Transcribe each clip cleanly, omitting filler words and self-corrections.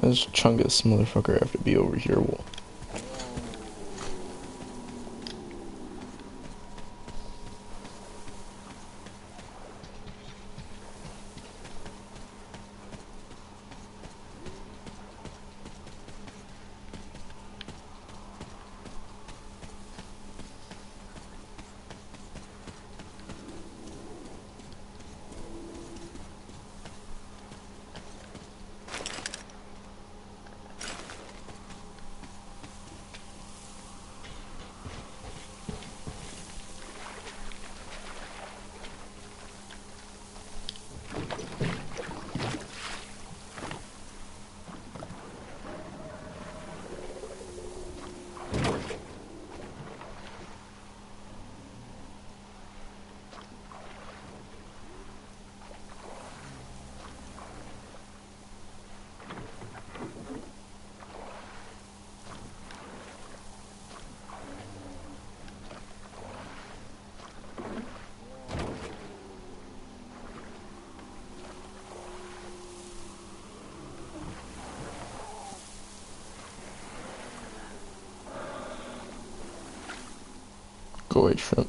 does Chungus motherfucker have to be over here? Well, go away, shrimp.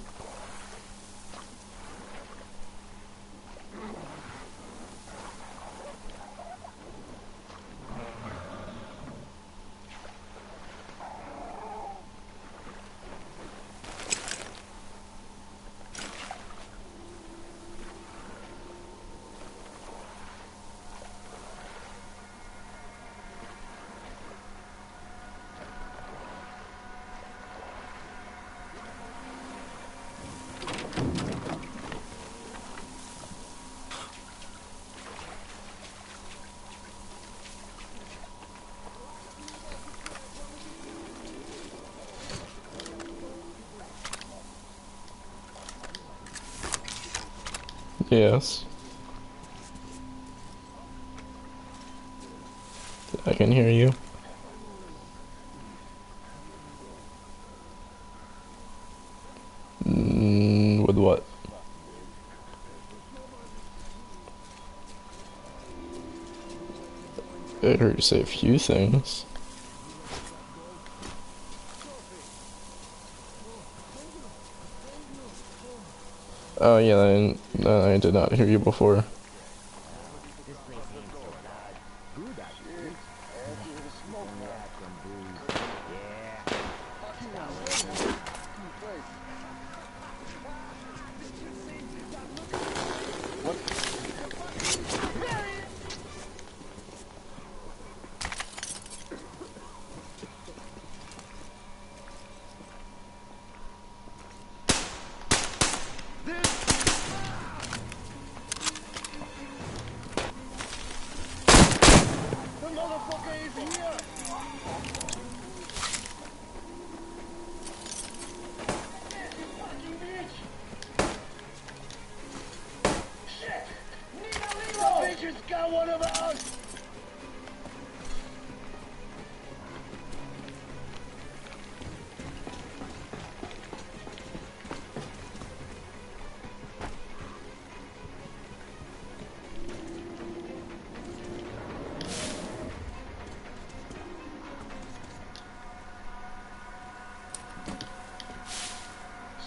Yes. I can hear you. With what? I heard you say a few things. Oh yeah, I did not hear you before.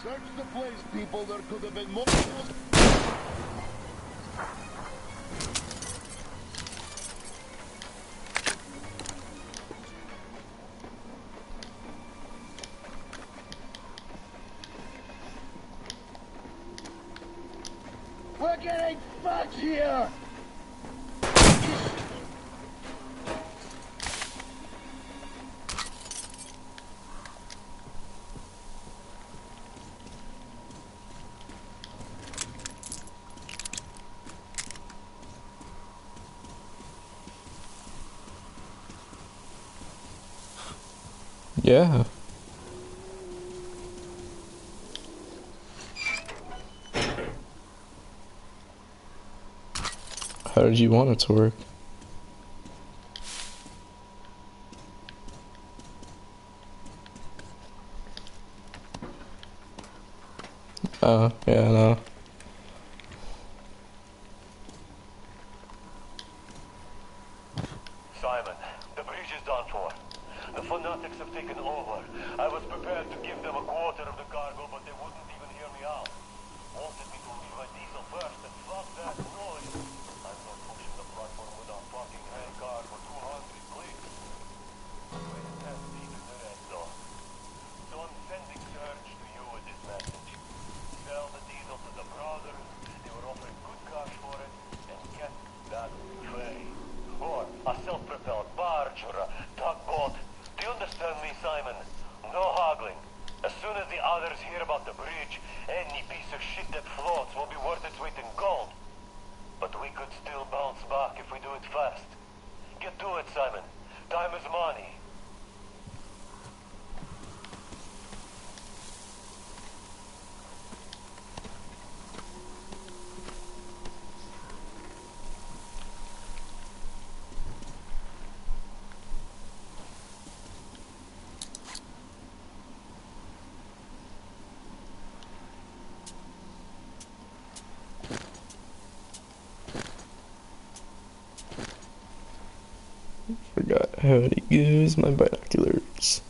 Search the place, people. There could have been more. We're getting fucked here! Yeah. How did you want it to work? Yeah, no. Simon, before. The fanatics have taken over. I was prepared to give them a quarter of the cargo, but they wouldn't even hear me out. Wanted me to leave my diesel first, and fuck that noise. I'm not pushing the platform with a fucking handcar for 200 clicks. We're 10 deep in the red zone. So I'm sending Surge to you with this message. Sell the diesel to the brothers. They were offering good cash for it, and get that trade. Or a self-propelled barge or a tugboat. Do you understand me, Simon? No haggling. As soon as the others hear about the bridge, any piece of shit that floats will be worth its weight in gold. But we could still bounce back if we do it fast. Get to it, Simon. Time is money. Forgot how to use my binoculars.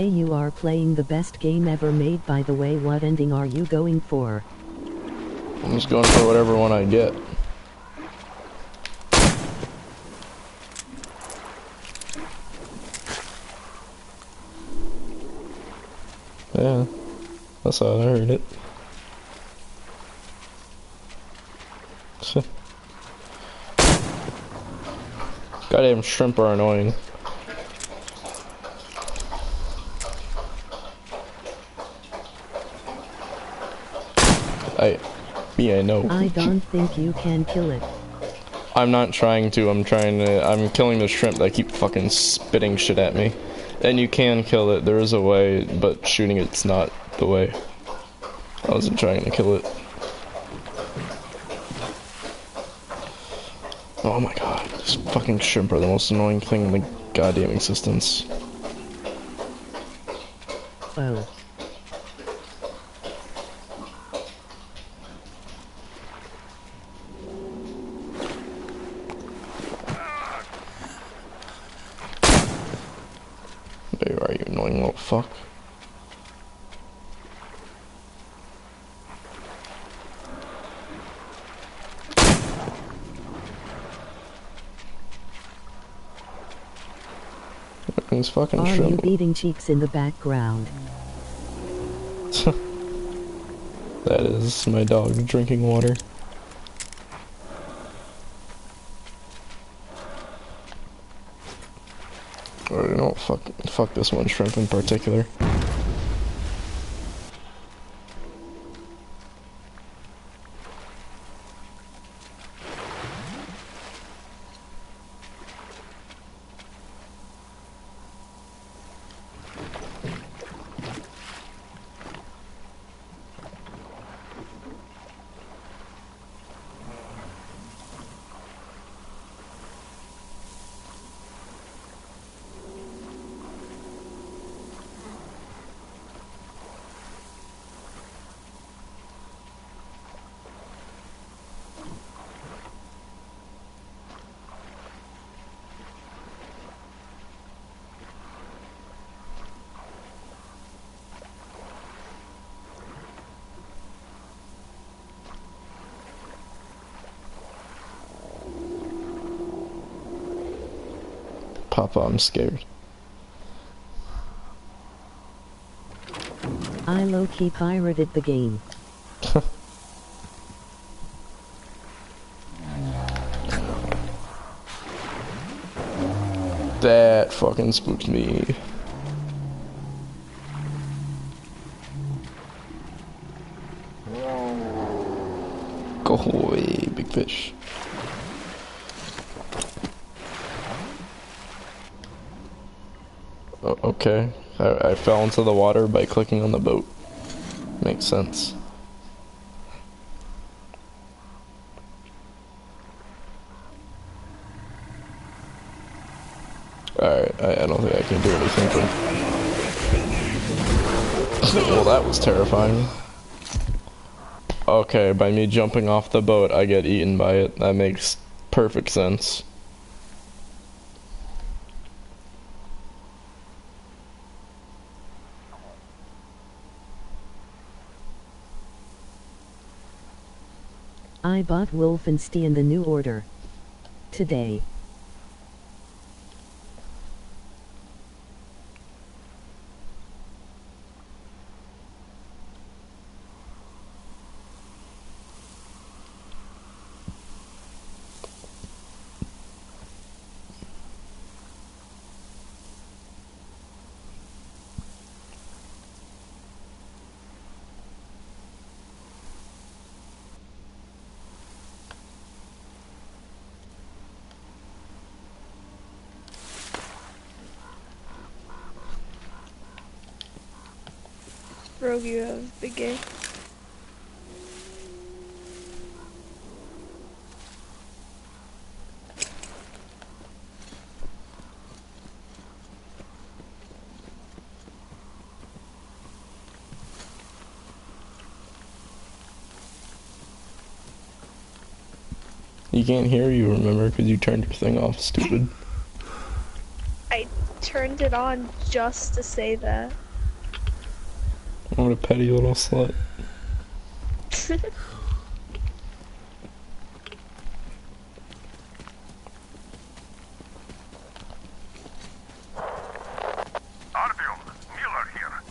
You are playing the best game ever made, by the way. What ending are you going for? I'm just going for whatever one I get. Yeah, that's how I heard it. Goddamn shrimp are annoying. Yeah, I know. I don't think you can kill it. I'm not trying to, I'm killing the shrimp that keep fucking spitting shit at me. And you can kill it, there is a way, but shooting it's not the way. I wasn't trying to kill it. Oh my god, these fucking shrimp are the most annoying thing in the goddamn existence. Oh. There you are, you annoying little fuck. These fucking Are shrimp. you beating cheeks in the background? That is my dog drinking water. Or no, fuck this one shrimp in particular. Papa, I'm scared. I low-key pirated the game. That fucking spooked me. Go away, big fish. Oh, okay. I fell into the water by clicking on the boat. Makes sense. Alright, I don't think I can do anything. Well, that was terrifying. Okay, by me jumping off the boat, I get eaten by it. That makes perfect sense. I bought Wolfenstein The New Order today. Rogue, you have big game. You can't hear you, remember, because you turned your thing off, stupid. I turned it on just to say that. What a petty little slut. Artyom, Miller here.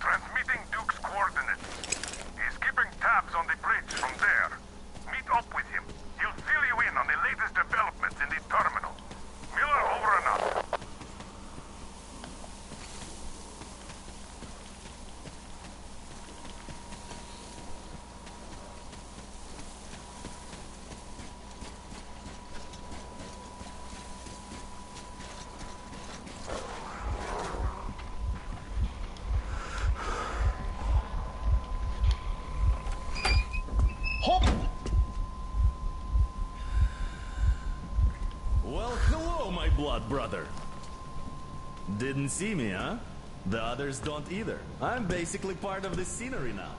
Transmitting Duke's coordinates. He's keeping tabs on the bridge from there. Meet up with him. He'll fill you in on the latest developments in the terminal. Miller, over and out. blood brother. Didn't see me, huh? The others don't either. I'm basically part of the scenery now.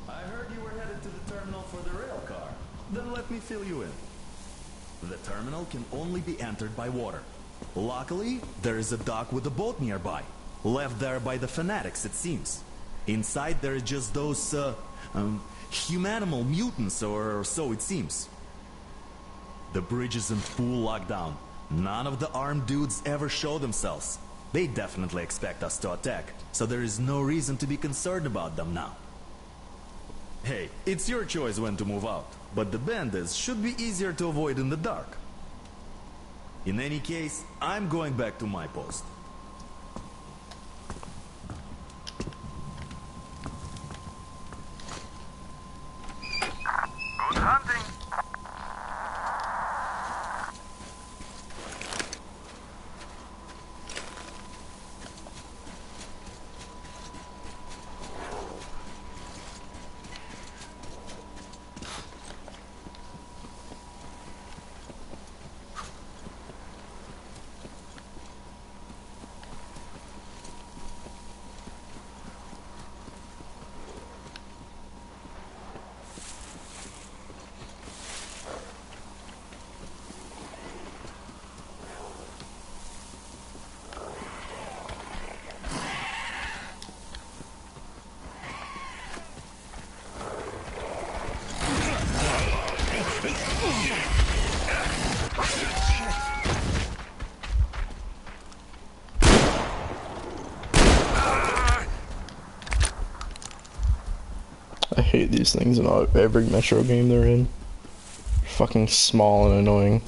I heard you were headed to the terminal for the rail car. Then let me fill you in. The terminal can only be entered by water. Luckily, there is a dock with a boat nearby. Left there by the fanatics, it seems. Inside there are just those, humanimal mutants, or so it seems. The bridge is in full lockdown. None of the armed dudes ever show themselves. They definitely expect us to attack, so there is no reason to be concerned about them now. Hey, it's your choice when to move out, but the bandits should be easier to avoid in the dark. In any case, I'm going back to my post. Good hunting. I hate these things in every Metro game they're in. Fucking small and annoying.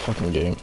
fucking game.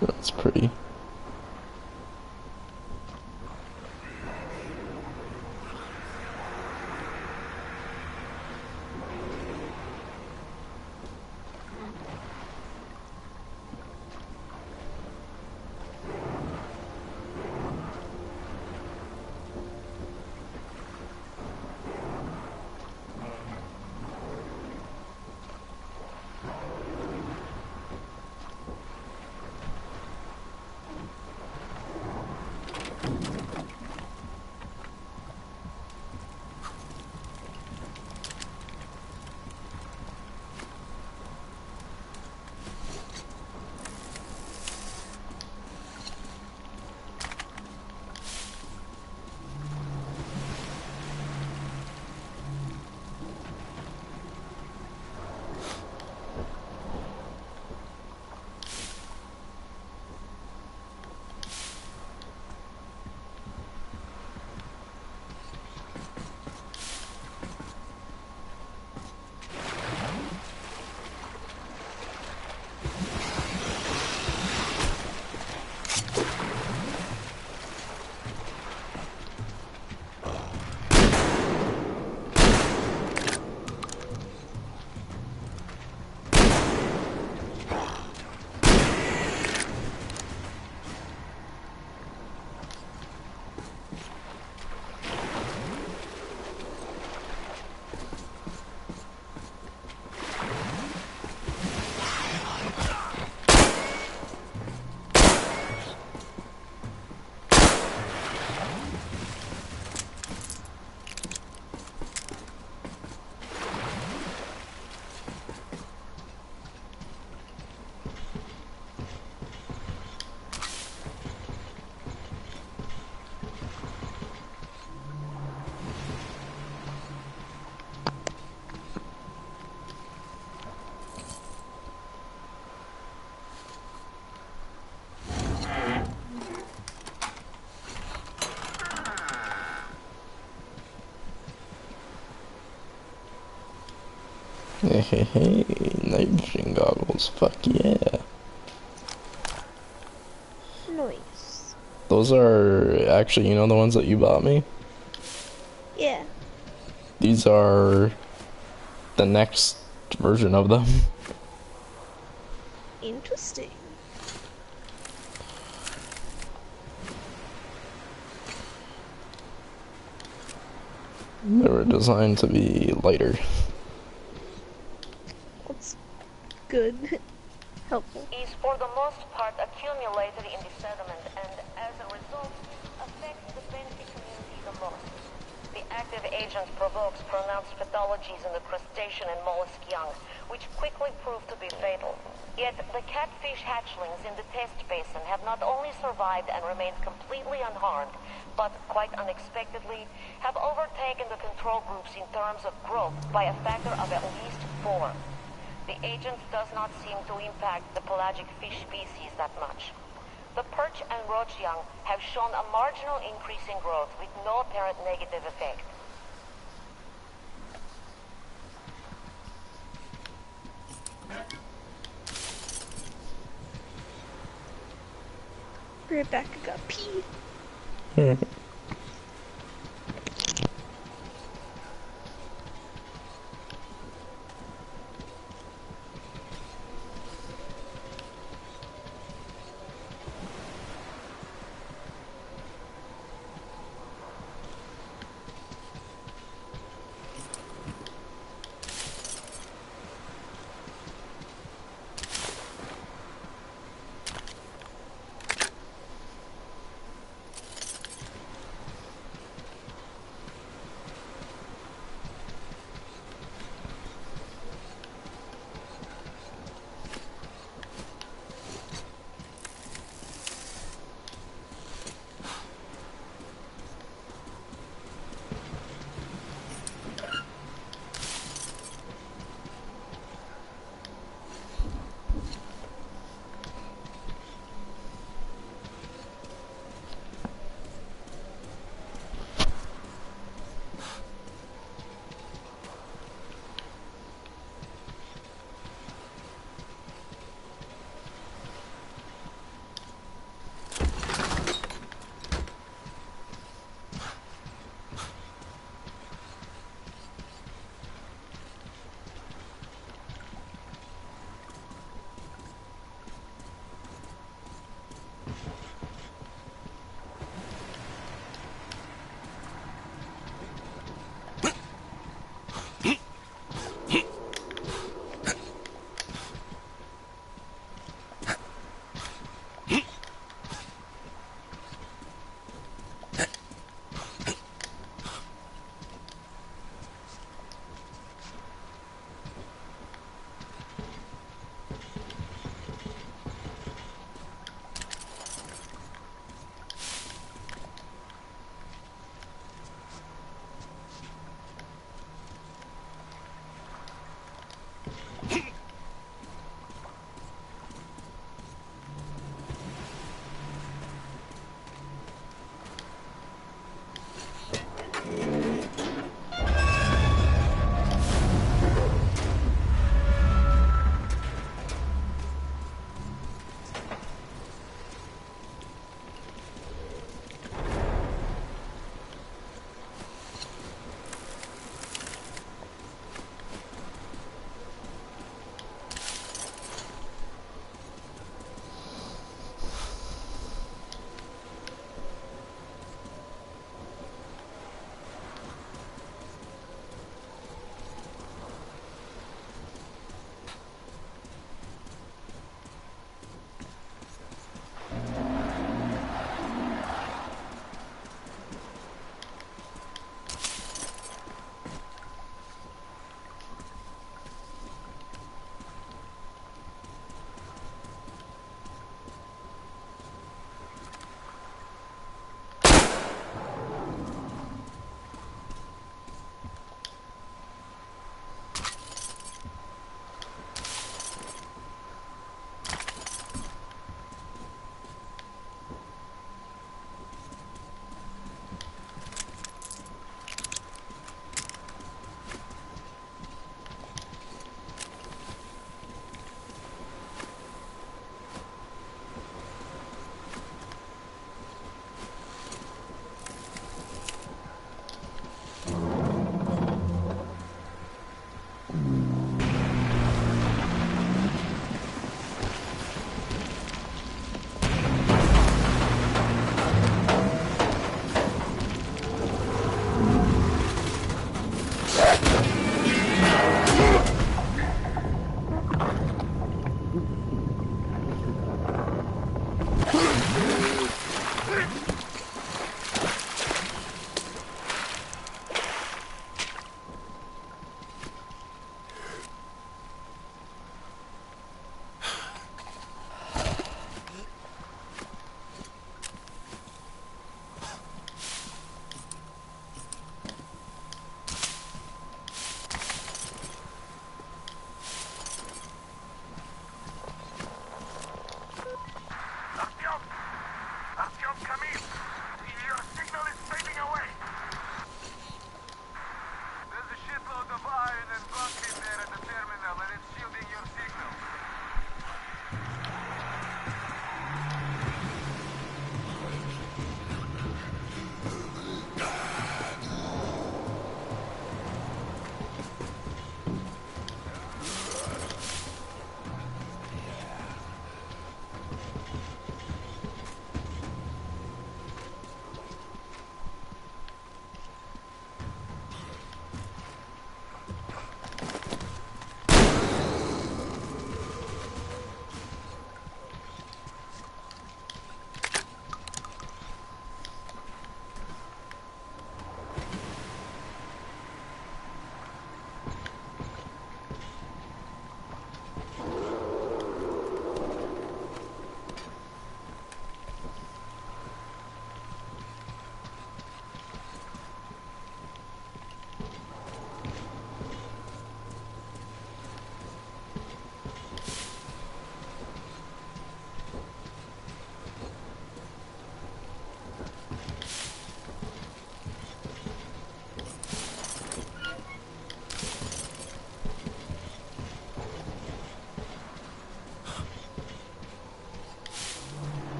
That's pretty. Hey, hey, hey, night vision goggles. Fuck yeah. Nice. Those are actually, you know, the ones that you bought me? Yeah. These are the next version of them. Interesting. They were designed to be lighter. That's good. Helpful. Is for the most part accumulated in the sediment and as a result affects the benthic community the most. The active agent provokes pronounced pathologies in the crustacean and mollusk young, which quickly prove to be fatal. Yet the catfish hatchlings in the test basin have not only survived and remained completely unharmed, but quite unexpectedly have overtaken the control groups in terms of growth by a factor of at least 4. The agent does not seem to impact the pelagic fish species that much. The perch and roach young have shown a marginal increase in growth with no apparent negative effect. Rebecca got pee.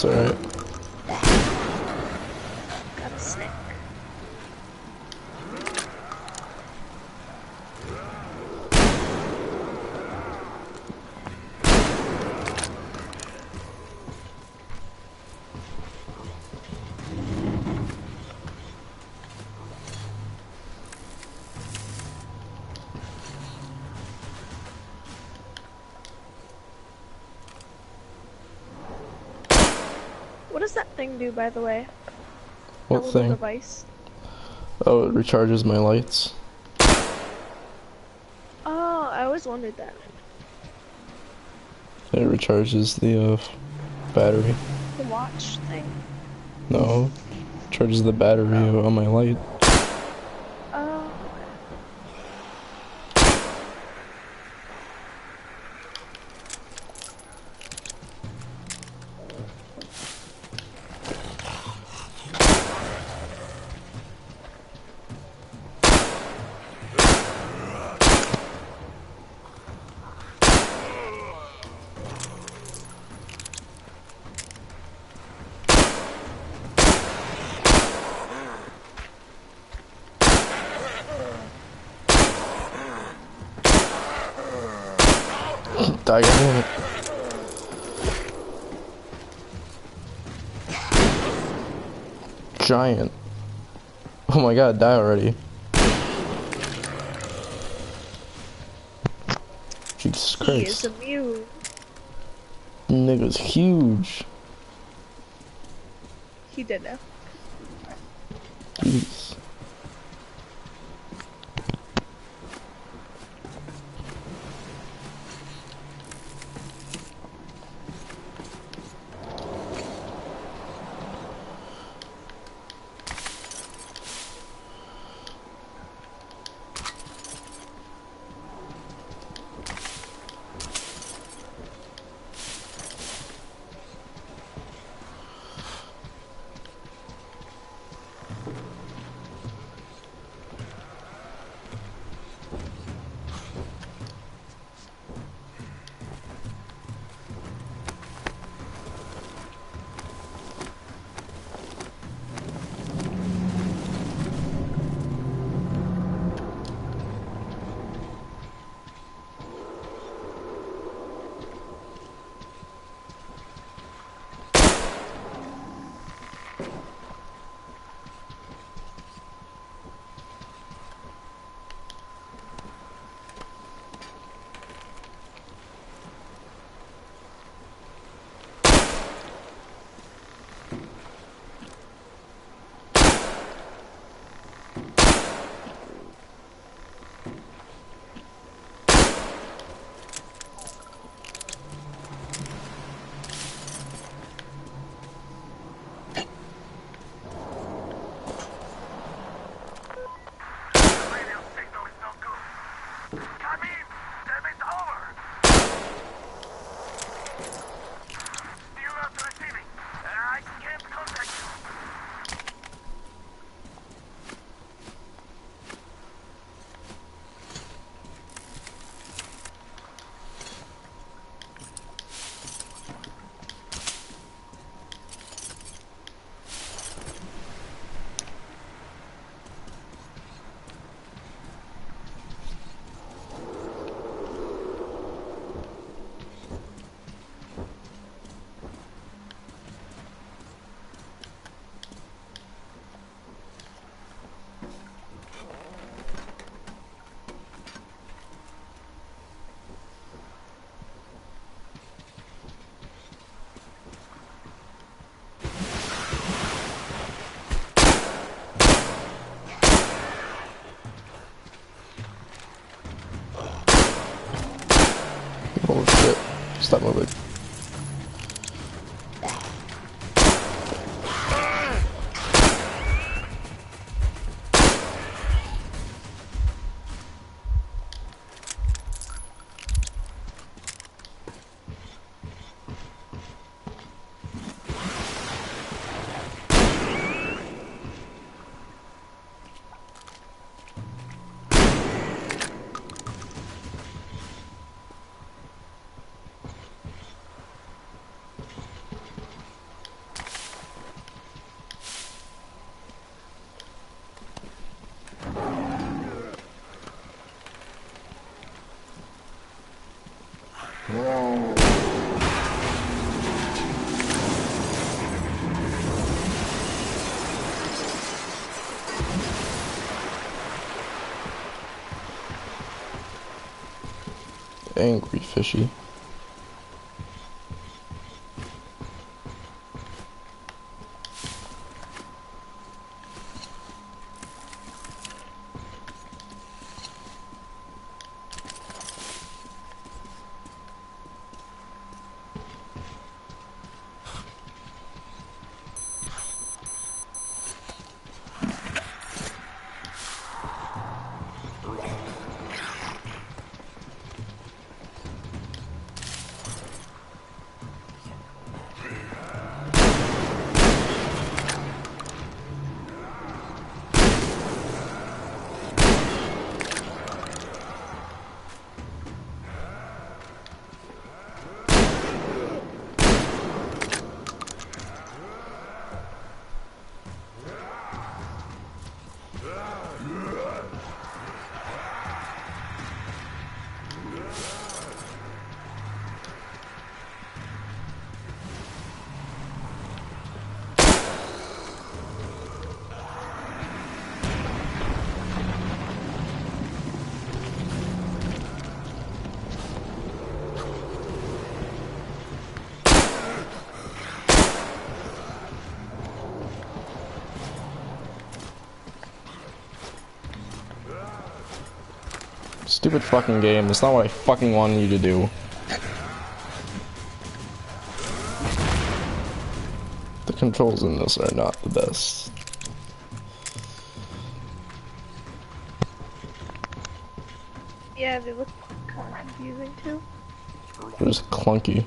It's alright. Got a snack. What does that thing do, by the way? What That little thing? device. Oh, it recharges my lights. Oh, I always wondered that. It recharges the battery. The watch thing. No, charges the battery on my light. Oh. Die, goddammit. Giant. Oh my god, die already. Jesus He is Christ. immune. Nigga's huge. He did know. Jeez. Stop moving. Angry fishy. Stupid fucking game. It's not what I fucking wanted you to do. The controls in this are not the best. Yeah, they look kind of confusing too. They're just clunky.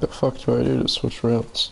The fuck do I do to switch routes?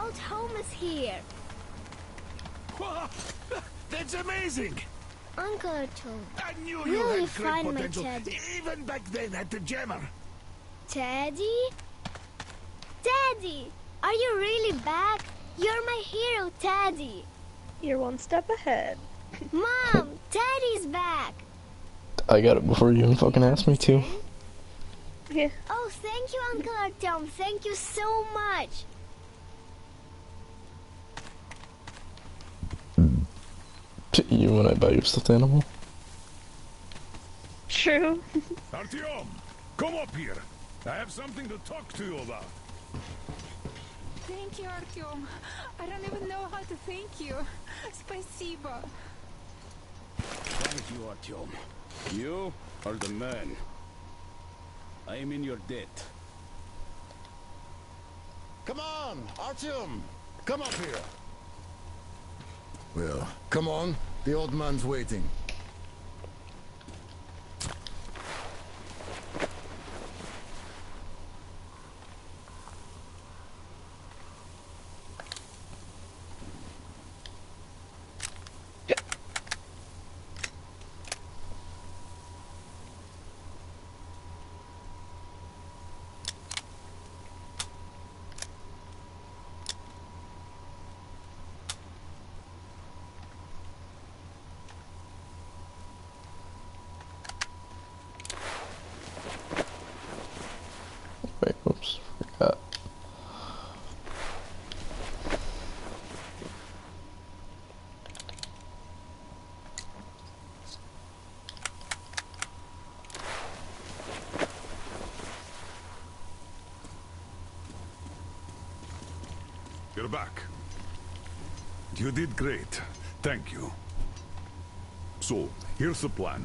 old home is here. That's amazing! Uncle Artyom, I knew will you you had great find my potential, Teddy? even back then at the Jammer. Teddy? Teddy! Are you really back? You're my hero, Teddy. You're one step ahead. Mom, Teddy's back. I got it before you even fucking asked me to. Yeah. Oh, thank you, Uncle Artyom. Thank you so much. You when I buy your stuffed animal? True. Artyom, come up here. I have something to talk to you about. Thank you, Artyom. I don't even know how to thank you. Спасибо. Thank you, Artyom. You are the man. I am in your debt. Come on, Artyom! Come up here! Well, come on. The old man's waiting. Wait, oops, forgot. You're back. You did great. Thank you. So, here's the plan.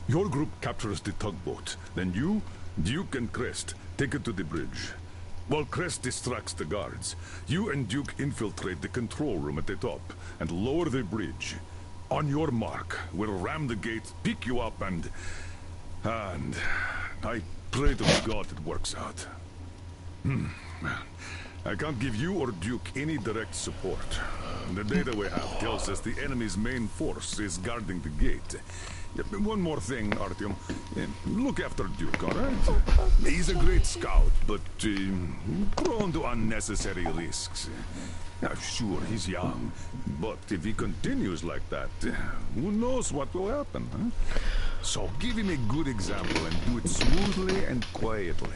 Your group captures the tugboat. Then you, Duke and Crest, take it to the bridge. While Crest distracts the guards, you and Duke infiltrate the control room at the top and lower the bridge. On your mark, we'll ram the gate, pick you up, and I pray to God it works out. I can't give you or Duke any direct support. The data we have tells us the enemy's main force is guarding the gate. One more thing, Artyom. Look after Duke, all right? He's a great scout, but prone to unnecessary risks. Now, sure, he's young, but if he continues like that, who knows what will happen, huh? So give him a good example and do it smoothly and quietly.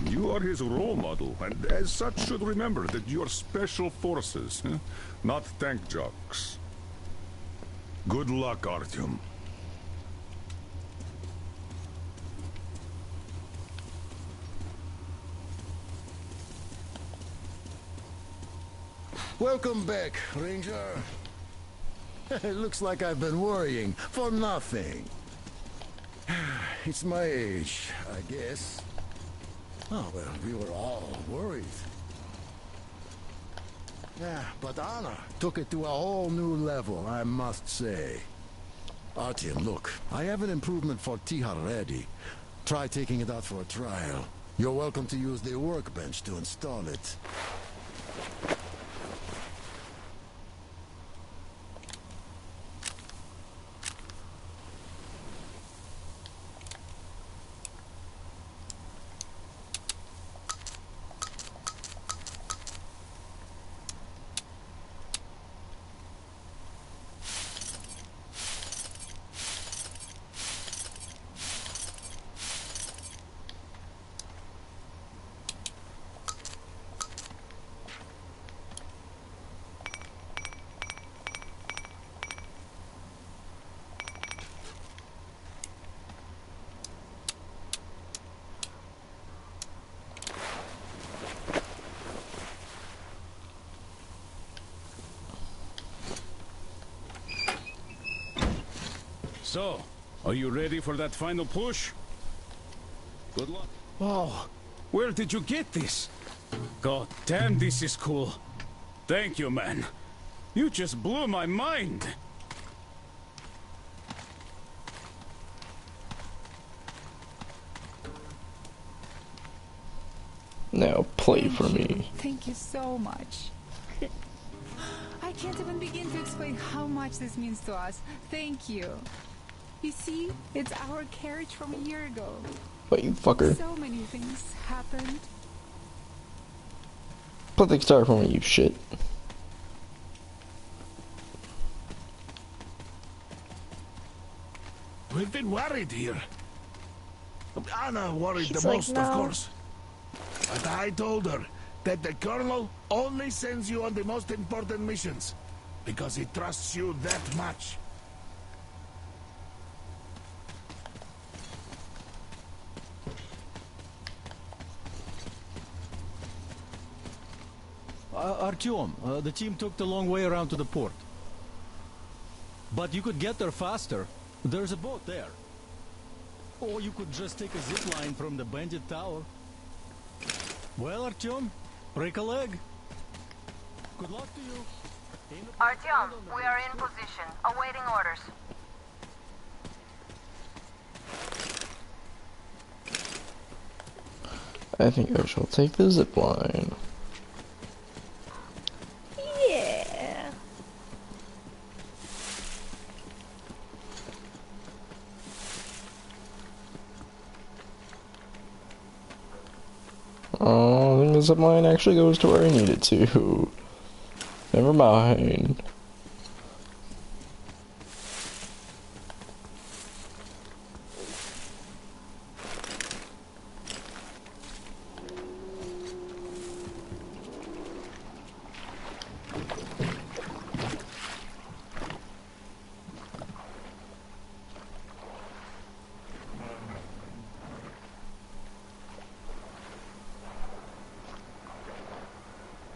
You are his role model, and as such should remember that you're special forces, not tank jocks. Good luck, Artyom. Welcome back, Ranger. It looks like I've been worrying for nothing. It's my age, I guess. Oh, well, we were all worried. Yeah, but Anna took it to a whole new level, I must say. Artyom, look, I have an improvement for Tihar ready. Try taking it out for a trial. You're welcome to use the workbench to install it. So, are you ready for that final push? Good luck. Oh, where did you get this? God damn, this is cool. Thank you, man. You just blew my mind. Now play for me. Thank you so much. I can't even begin to explain how much this means to us. Thank you. You see, it's our carriage from a year ago. But you fucker. So many things happened. Put the guitar for me, you shit. We've been worried here. Anna worried She's the like, most, no. of course. But I told her that the Colonel only sends you on the most important missions. because he trusts you that much. Artyom, the team took the long way around to the port. But you could get there faster. There's a boat there. Or you could just take a zip line from the bandit tower. Well, Artyom, break a leg. Good luck to you. Artyom, we are in position, awaiting orders. I think I shall take the zip line. Yeah. Oh, I think the zip line actually goes to where I need it to. Never mind.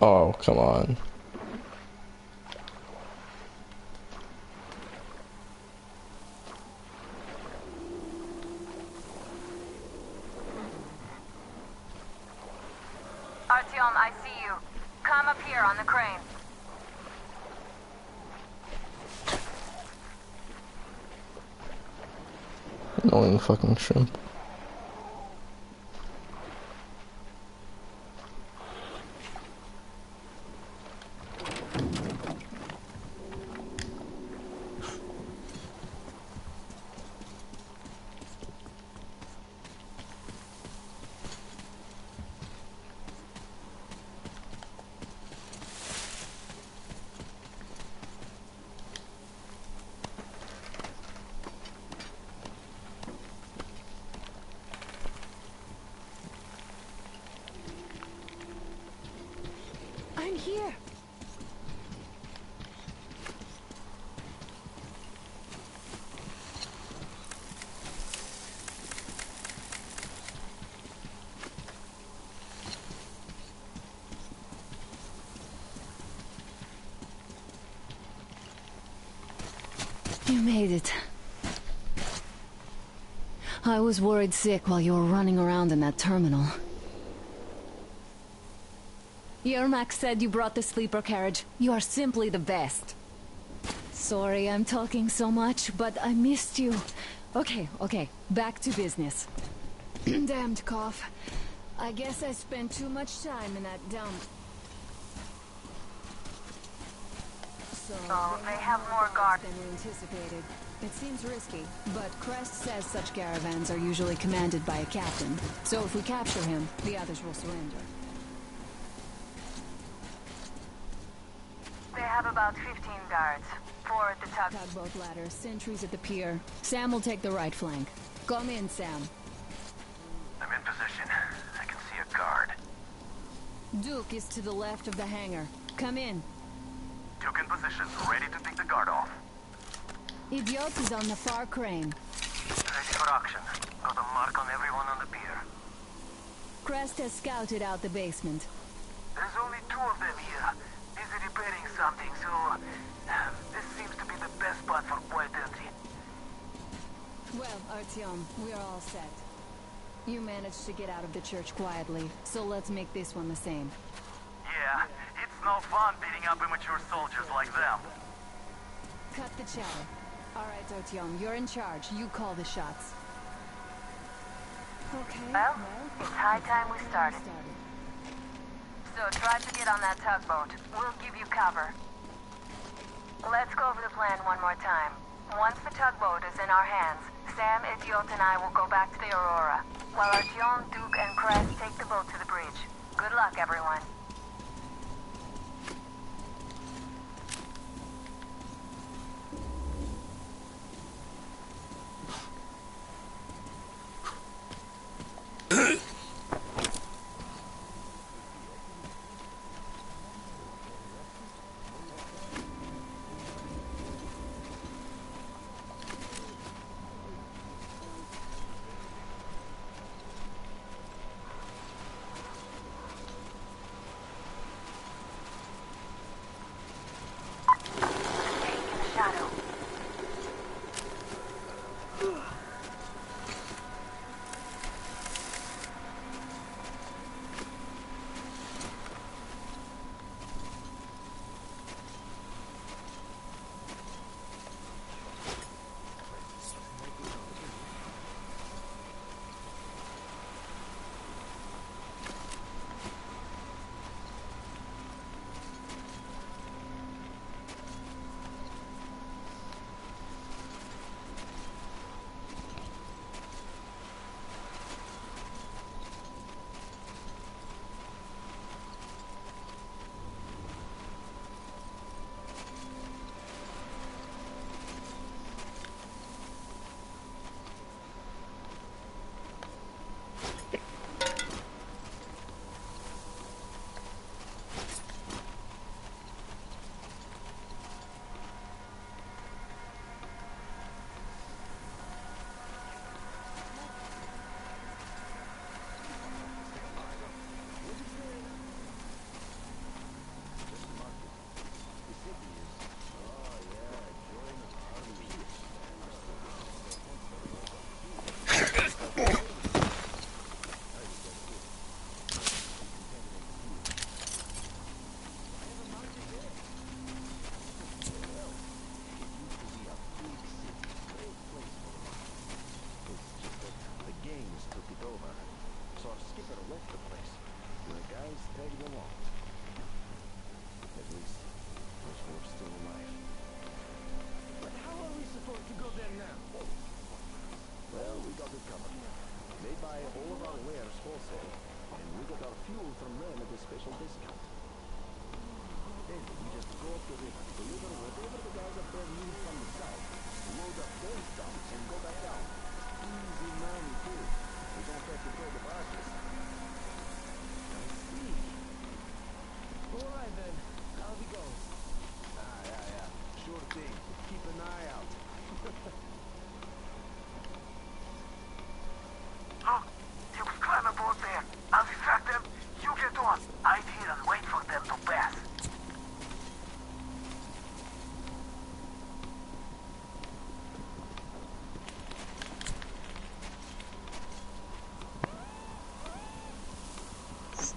Oh, come on. Artyom, I see you. Come up here on the crane. Annoying fucking shrimp. I'm here. You made it. I was worried sick while you were running around in that terminal. Yermak said you brought the sleeper carriage. You are simply the best. Sorry I'm talking so much, but I missed you. Okay, back to business. Damned cough. I guess I spent too much time in that dump. So they have more guards than we anticipated. It seems risky, but Crest says such caravans are usually commanded by a captain. So if we capture him, the others will surrender. They have about 15 guards. 4 at the tugboat ladder, sentries at the pier. Sam will take the right flank. Come in, Sam. I'm in position. I can see a guard. Duke is to the left of the hangar. Come in. Duke in position, ready to take the guard off. Idiot is on the far crane. Ready for action. Got a mark on everyone on the pier. Crest has scouted out the basement. There's only 2 of them here. Busy repairing something, so this seems to be the best spot for quiet entry. Well, Artyom, we are all set. You managed to get out of the church quietly, so let's make this one the same. Yeah, it's no fun beating up immature soldiers like them. Cut the chatter. All right, Artyom, you're in charge. You call the shots. Okay. Well, it's high time we started. So try to get on that tugboat. We'll give you cover. Let's go over the plan one more time. Once the tugboat is in our hands, Sam, Idiot, and I will go back to the Aurora, while Artyom, Duke, and Crest take the boat to the bridge. Good luck, everyone.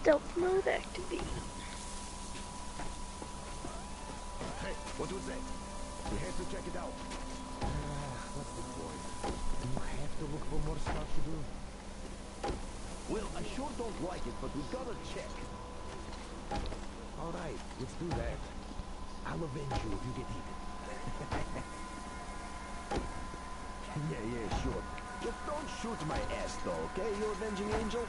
Stealth mode activated. Hey, what was that? We have to check it out. What's the point? Do you have to look for more stuff to do? Well, I sure don't like it, but we gotta check. Alright, let's do that. I'll avenge you if you get eaten. Yeah, sure. Just don't shoot my ass, though, okay, you avenging angel?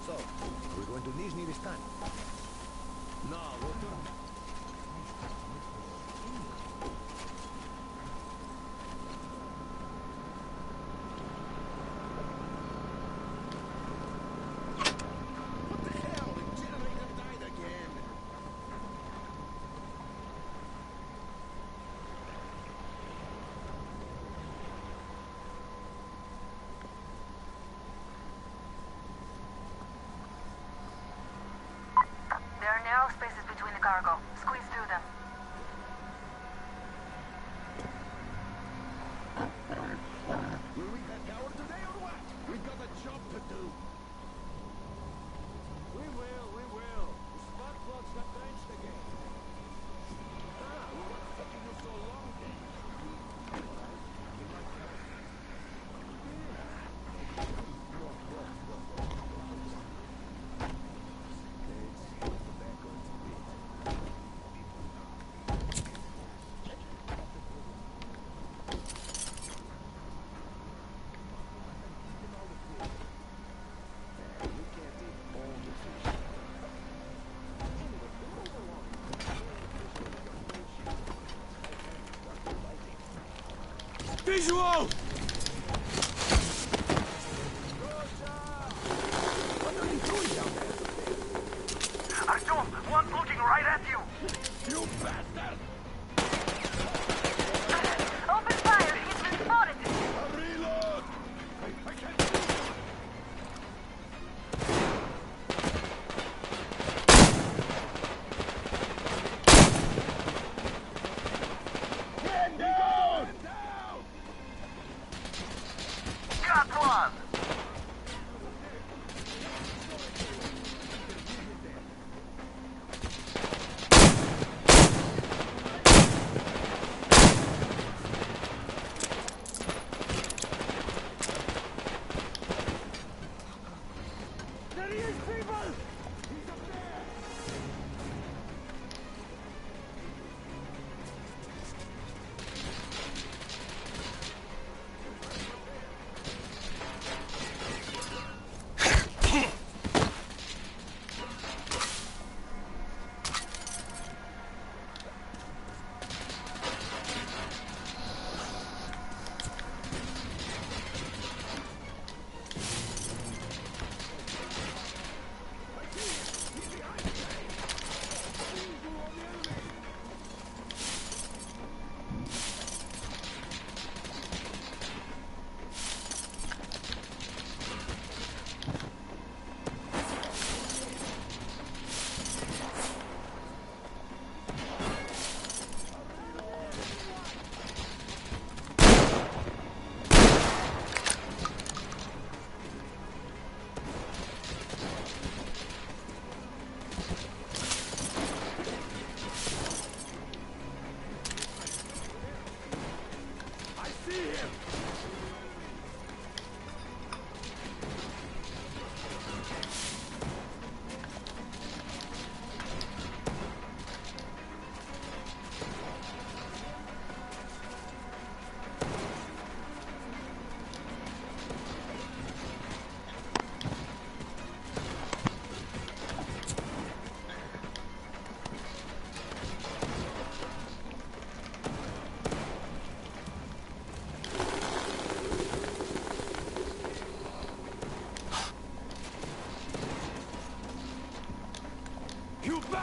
So, we're going to Nizhny this time. No, we'll do. What the hell? The generator died again. There are narrow spaces between the cargo. Squeeze through them. Will we have power today or what? We've got a job to do. We will. The spark plugs have drenched again. What's taking you so long then? Visual! Artyom, one's looking right at you! You bastard! Open fire! He's been spotted! Reload! I can't see. Get down!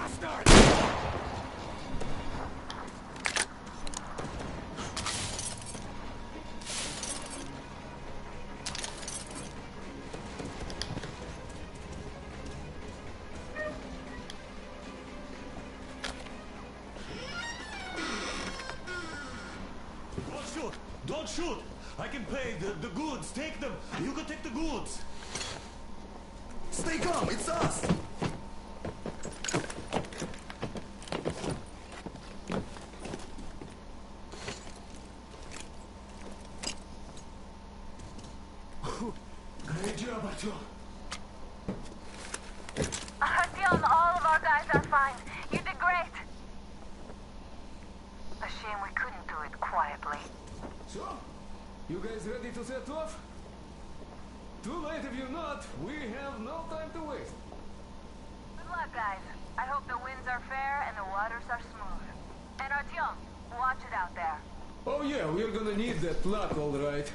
bastard! Don't shoot! Don't shoot! I can pay the goods. Take them. You can take the goods. Stay calm. It's us. Great job, Artyom. Artyom, all of our guys are fine. You did great. A shame we couldn't do it quietly. So, you guys ready to set off? Too late if you're not. We have no time to waste. Good luck, guys. I hope the winds are fair and the waters are smooth. And Artyom, watch it out there. Oh yeah, we're gonna need that luck, all right.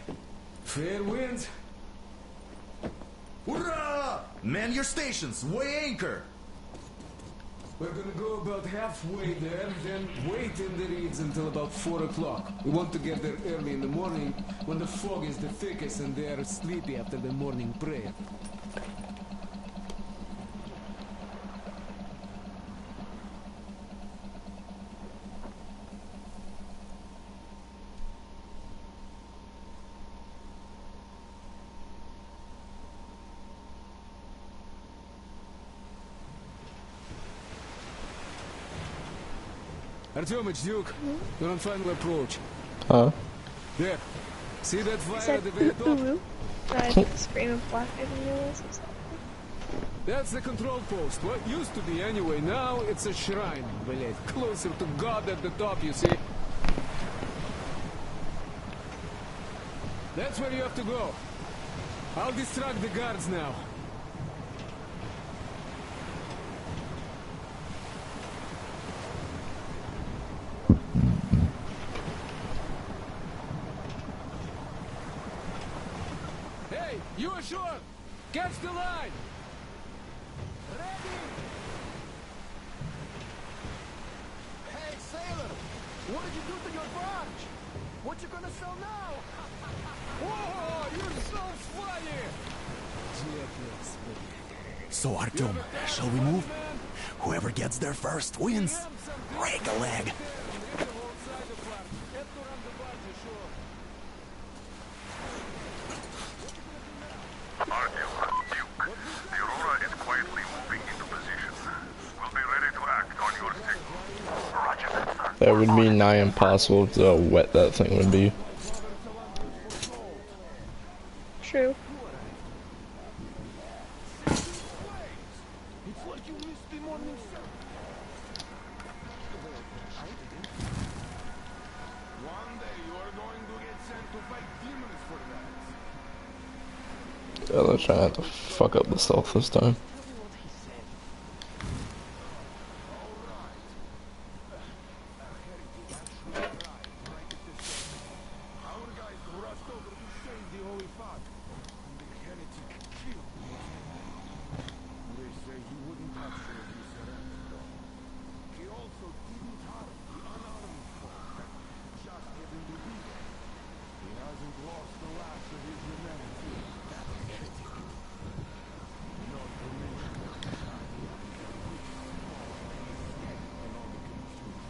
Fair winds. Hurrah! Man your stations. Weigh anchor. We're gonna go about halfway there, then wait in the reeds until about 4 o'clock. We want to get there early in the morning when the fog is the thickest and they are sleepy after the morning prayer. Artyom, it's Duke. We're on final approach. Huh? There. See that He fire said at the very ooh, top? ooh, ooh. No, I think the scream of black I didn't realize it was that. That's the control post. What used to be anyway. Now it's a shrine. Блять, closer to God at the top, you see. That's where you have to go. I'll distract the guards now. Hey, you ashore! Catch the line! Ready! Hey, sailor! What did you do to your barge? What you gonna sell now? Whoa, you're so funny! So, Artyom, shall we move? Whoever gets there first wins. Break a leg. Artyom, Duke, the Aurora is quietly moving into position. We'll be ready to act on your signal. Roger that, sir. That would be nigh impossible with how wet that thing would be. True. It's like you missed the morning sun. One day you are going to get sent to fight demons for that. Yeah, they're trying to fuck up the stealth this time. Our guys rushed over to save the holy fog. And the heretic killed me. They say he wouldn't touch you if you surrendered, though. He also didn't harm the unarmed folk that just happened to be there. He hasn't lost the last of his humanity. That heretic. Not to mention the tiny, which small thing and all the confusion.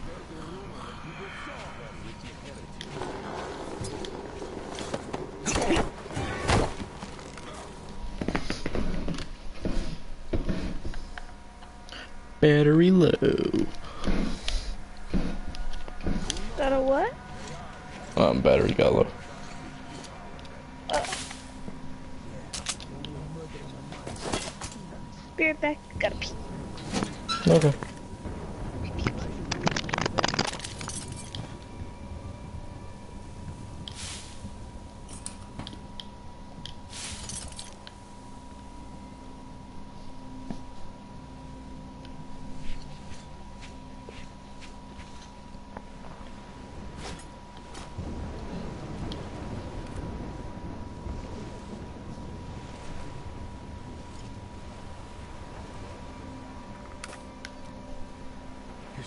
There's a rumor that people saw her with the heretic. Battery low. That a what? Battery got low. Be right back. Gotta pee. Okay.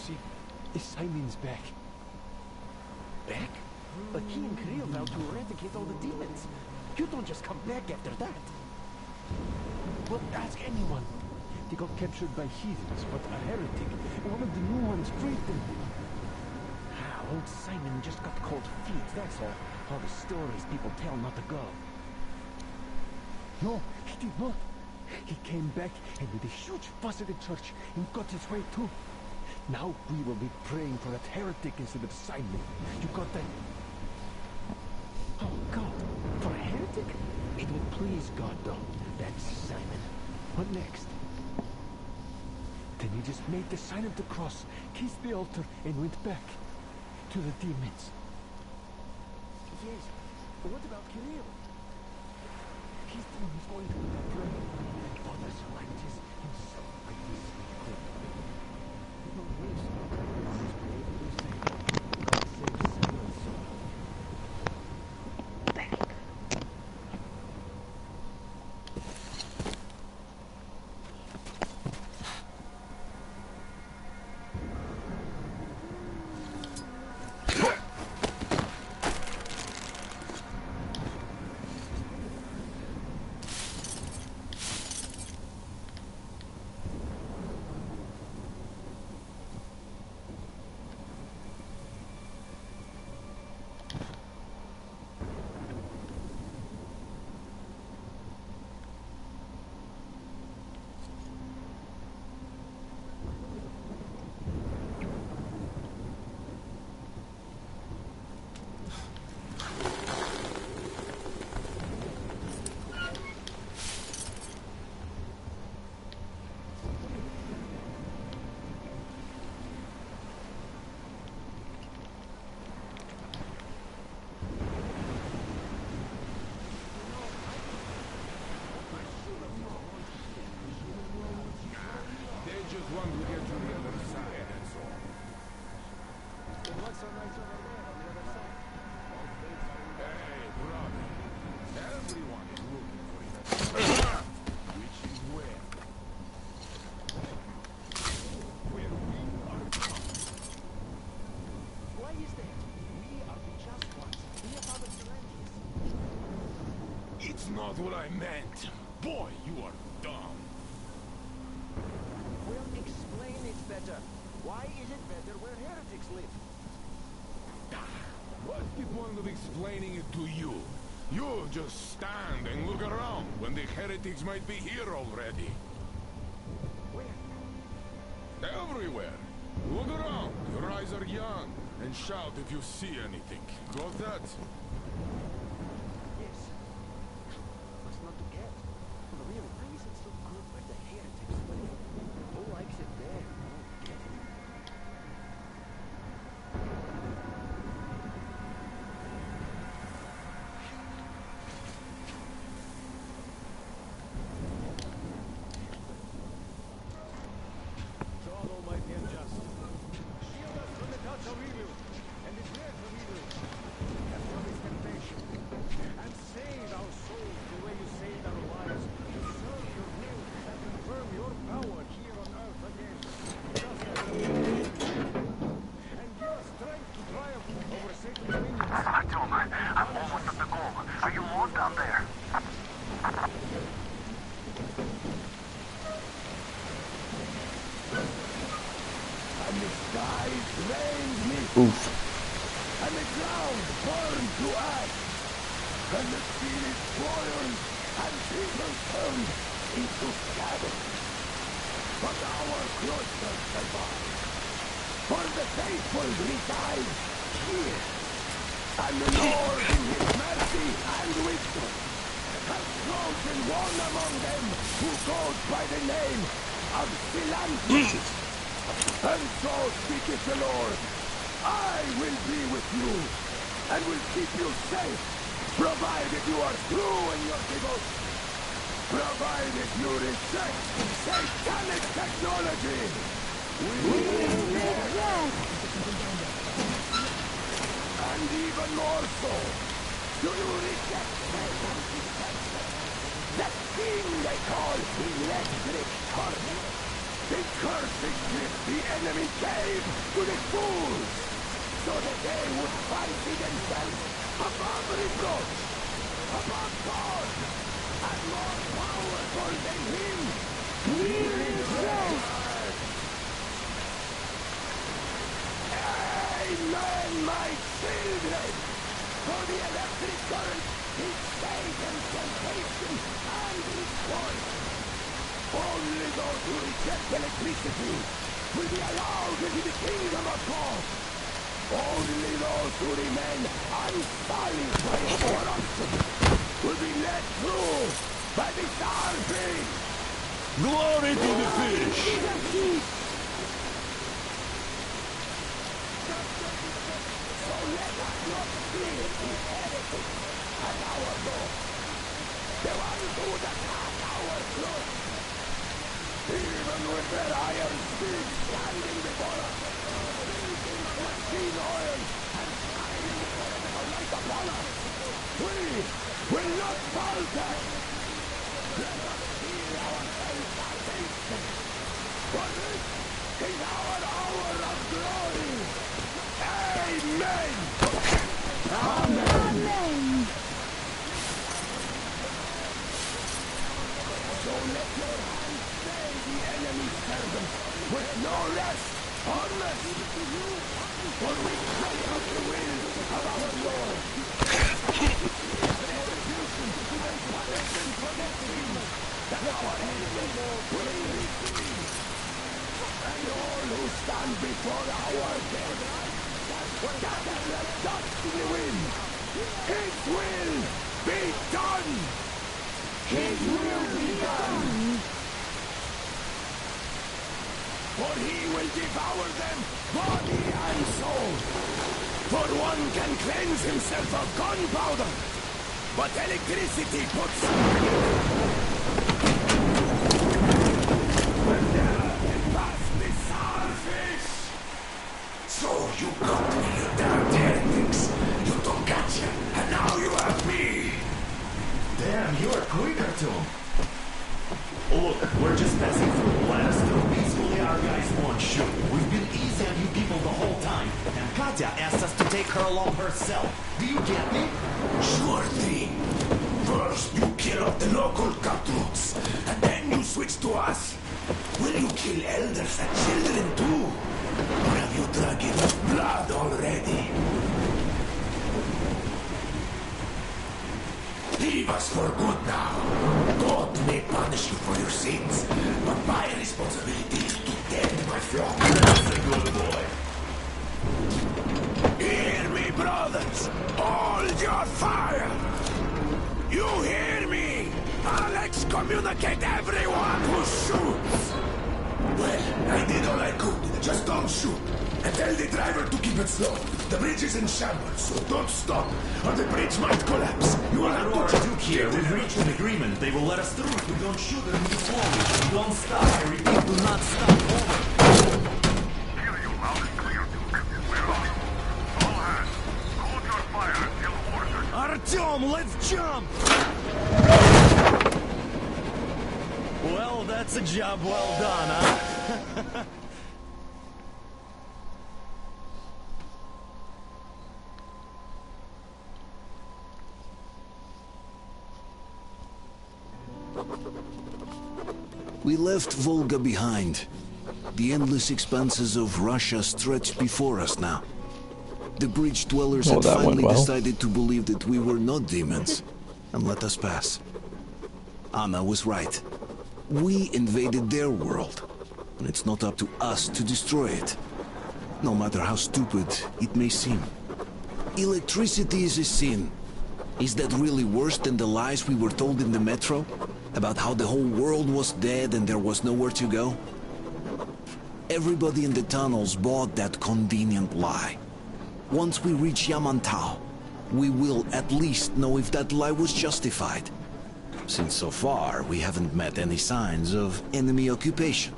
see, Simon's back. Back? But he and Kriel vowed to eradicate all the demons. You don't just come back after that. Well, ask anyone. They got captured by heathens, but a heretic, one of the new ones, freed them. Old Simon just got cold feet, that's all. All the stories people tell not to go. No, he did not. He came back and made a huge fuss at the church and got his way too. Now we will be praying for that heretic instead of Simon. You got that? Oh, God. For a heretic? It would please God, though. That's Simon. What next? Then he just made the sign of the cross, kissed the altar, and went back to the demons. Yes, but what about Kirill? He's the one who's going to be praying. Others like this himself like this. No ways. He's brave to say. God save Simon's soul. Not what I meant. Boy, you are dumb. Well, explain it better. Why is it better where heretics live? What's the point of explaining it to you? You just stand and look around when the heretics might be here already. Where? Everywhere. Look around. Your eyes are young. And shout if you see anything. Got that? Oof. And the ground burned to ash, and the spirit boiled, and people turned into shadows. But our cloister survived, for the faithful reside here. And the Lord in his mercy and wisdom has chosen one among them who goes by the name of Silanthus. And so speaketh the Lord, I will be with you, and will keep you safe, provided you are true in your devotion, provided you reject satanic technology. And even more so, do you reject Satan's deception, that thing they call electric current? The cursed gift the enemy gave to the fools, so that they would fancy themselves above reproach, above God, and more powerful than him. We rejoice. Amen, my children. For the electric current is Satan's temptation and his poison. Only those who reject electricity will be allowed into the kingdom of God. Only those who remain unsullied by its corruption will be led through by the starfish. Glory to the fish! So let us not fear the heretics at our door. The ones who would attack our throne. Even with their iron spears standing before us, speaking of machine oil and shining political light upon us, we will not falter. Let us feel ourselves salvation, for this is our hour of glory. Amen! Amen! Amen! So let your hands stay the enemy's servants with no rest unless for we carry out the will of our Lord. Retribution and punishment for the sin that our enemies will receive. And all who stand before our death scatter like dust in the wind. His will be done! His will be done! For he will devour them, body and soul. For one can cleanse himself of gunpowder, but electricity puts... past the starfish! So you got me, you damn heretics. You don't gotcha, and now you have me. Damn, you are quicker to him. Look, we're just passing through. Let us through peacefully. Our guys won't shoot. We've been easy on you people the whole time, and Katya asked us to take her along herself. Do you get me? Sure thing. First, you kill off the local cutthroats, and then you switch to us. Will you kill elders and children too? Or have you drunk enough blood already? Leave us for good now. God may punish you for your sins, but my responsibility is to tend my flock. That's a good boy. Hear me, brothers! Hold your fire! You hear me? I'll excommunicate everyone who shoots! Well, I did all I could. Just don't shoot. And tell the driver to keep it slow. The bridge is in shambles, so don't stop, or the bridge might collapse. You will have to Duke here. We've reached an agreement. They will let us through if we don't shoot and move slowly. Don't stop. I repeat, do not stop. Over. Hear you loud and clear, Duke. We're on. All hands, hold your fire until ordered. Artyom, let's jump! Well, that's a job well done, huh? We left Volga behind. The endless expanses of Russia stretched before us now. The bridge dwellers had finally decided to believe that we were not demons and let us pass. Anna was right. We invaded their world, and it's not up to us to destroy it, no matter how stupid it may seem. Electricity is a sin. Is that really worse than the lies we were told in the metro? About how the whole world was dead and there was nowhere to go? Everybody in the tunnels bought that convenient lie. Once we reach Yamantau, we will at least know if that lie was justified. Since so far, we haven't met any signs of enemy occupation.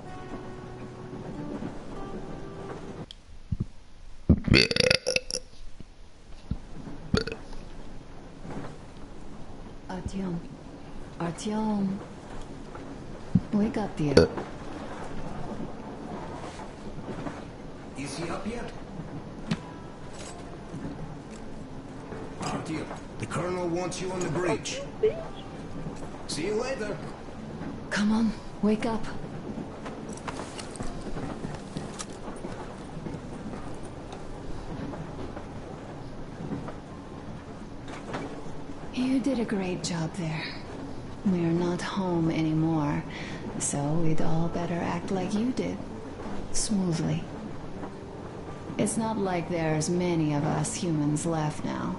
Artyom, wake up, dear. he up yet? Artyom, the colonel wants you on the bridge. See you later. Come on, wake up. You did a great job there. We're not home anymore, so we'd all better act like you did. Smoothly. It's not like there's many of us humans left now.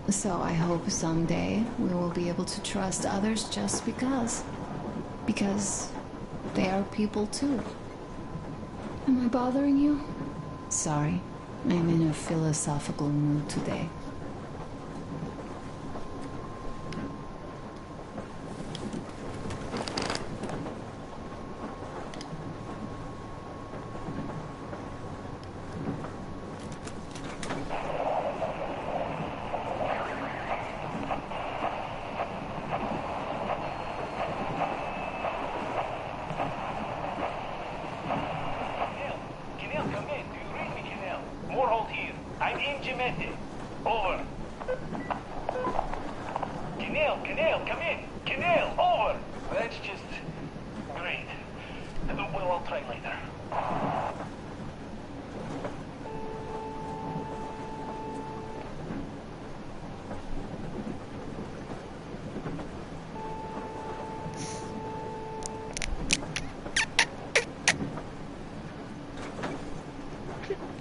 So I hope someday we will be able to trust others just because. Because they are people too. Am I bothering you? Sorry, I'm in a philosophical mood today.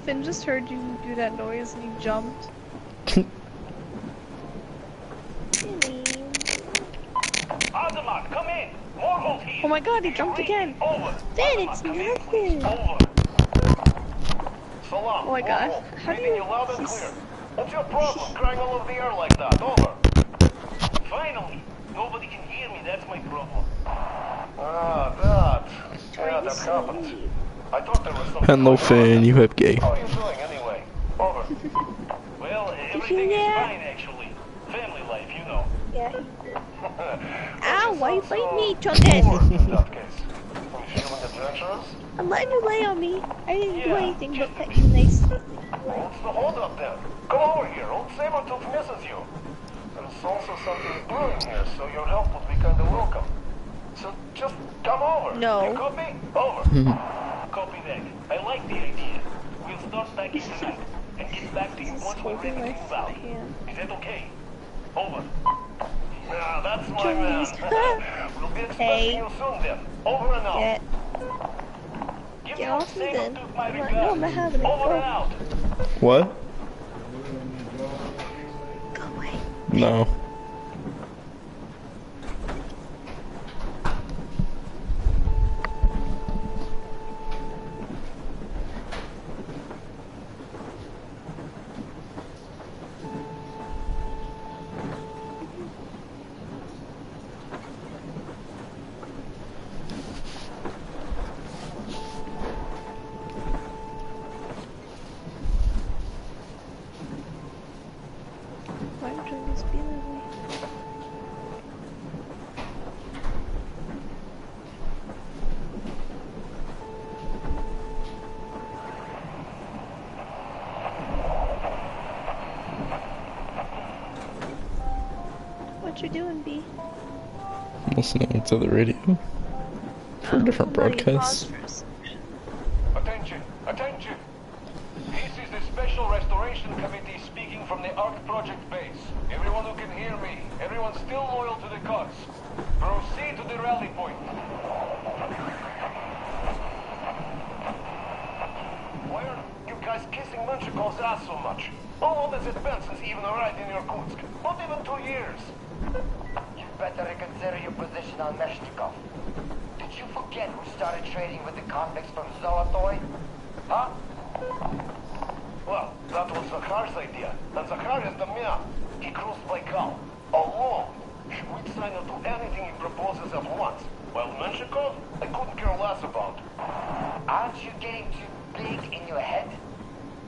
Finn just heard you do that noise and he jumped. Oh my god, he jumped again! Finn, it's nothing! Oh my god, how do you... What's your problem? Crying all over the air like that? Over. Finally! Nobody can hear me, that's my problem. Ah, that happened. I thought there was something. Hello, Finn, you have gay. How are you doing anyway? Over. Well, everything is fine actually. Family life, you know. Yeah. Ow, why you fighting me, Chungus? In that case. You feeling adventurous? I'm letting you lay on me. I didn't do anything but pet you nicely. What's the hold up then? Come over here, old Sabertooth misses you. There's also something brewing here, so your help would be kinda welcome. So just come over. No. You copy? Over. Copy that. I like the idea. We'll start back in tonight and get back to you once we're ready to move out. Is that okay? Over. Ah, that's my man. We'll be expecting you soon then. Over and out. Get off me then. No, I'm not having it. Over and out. What? Go away. No. What you doing, B? I'm listening to the radio for different broadcasts. Attention, attention! This is the Special Restoration Committee speaking from the ARC Project base. Everyone who can hear me, everyone still loyal to the cause. Proceed to the rally point. Why are you guys kissing Menchikov's ass so much? How long has it been since he even arrived in Irkutsk? Not even 2 years. You better reconsider your position on Meshnikov. Did you forget who started trading with the convicts from Zolotoy? Huh? Well, that was Zakhar's idea. And Zakhar is the man. He crossed Baikal. Alone. We'd sign up to anything he proposes at once. While Menshikov, I couldn't care less about. Aren't you getting too big in your head?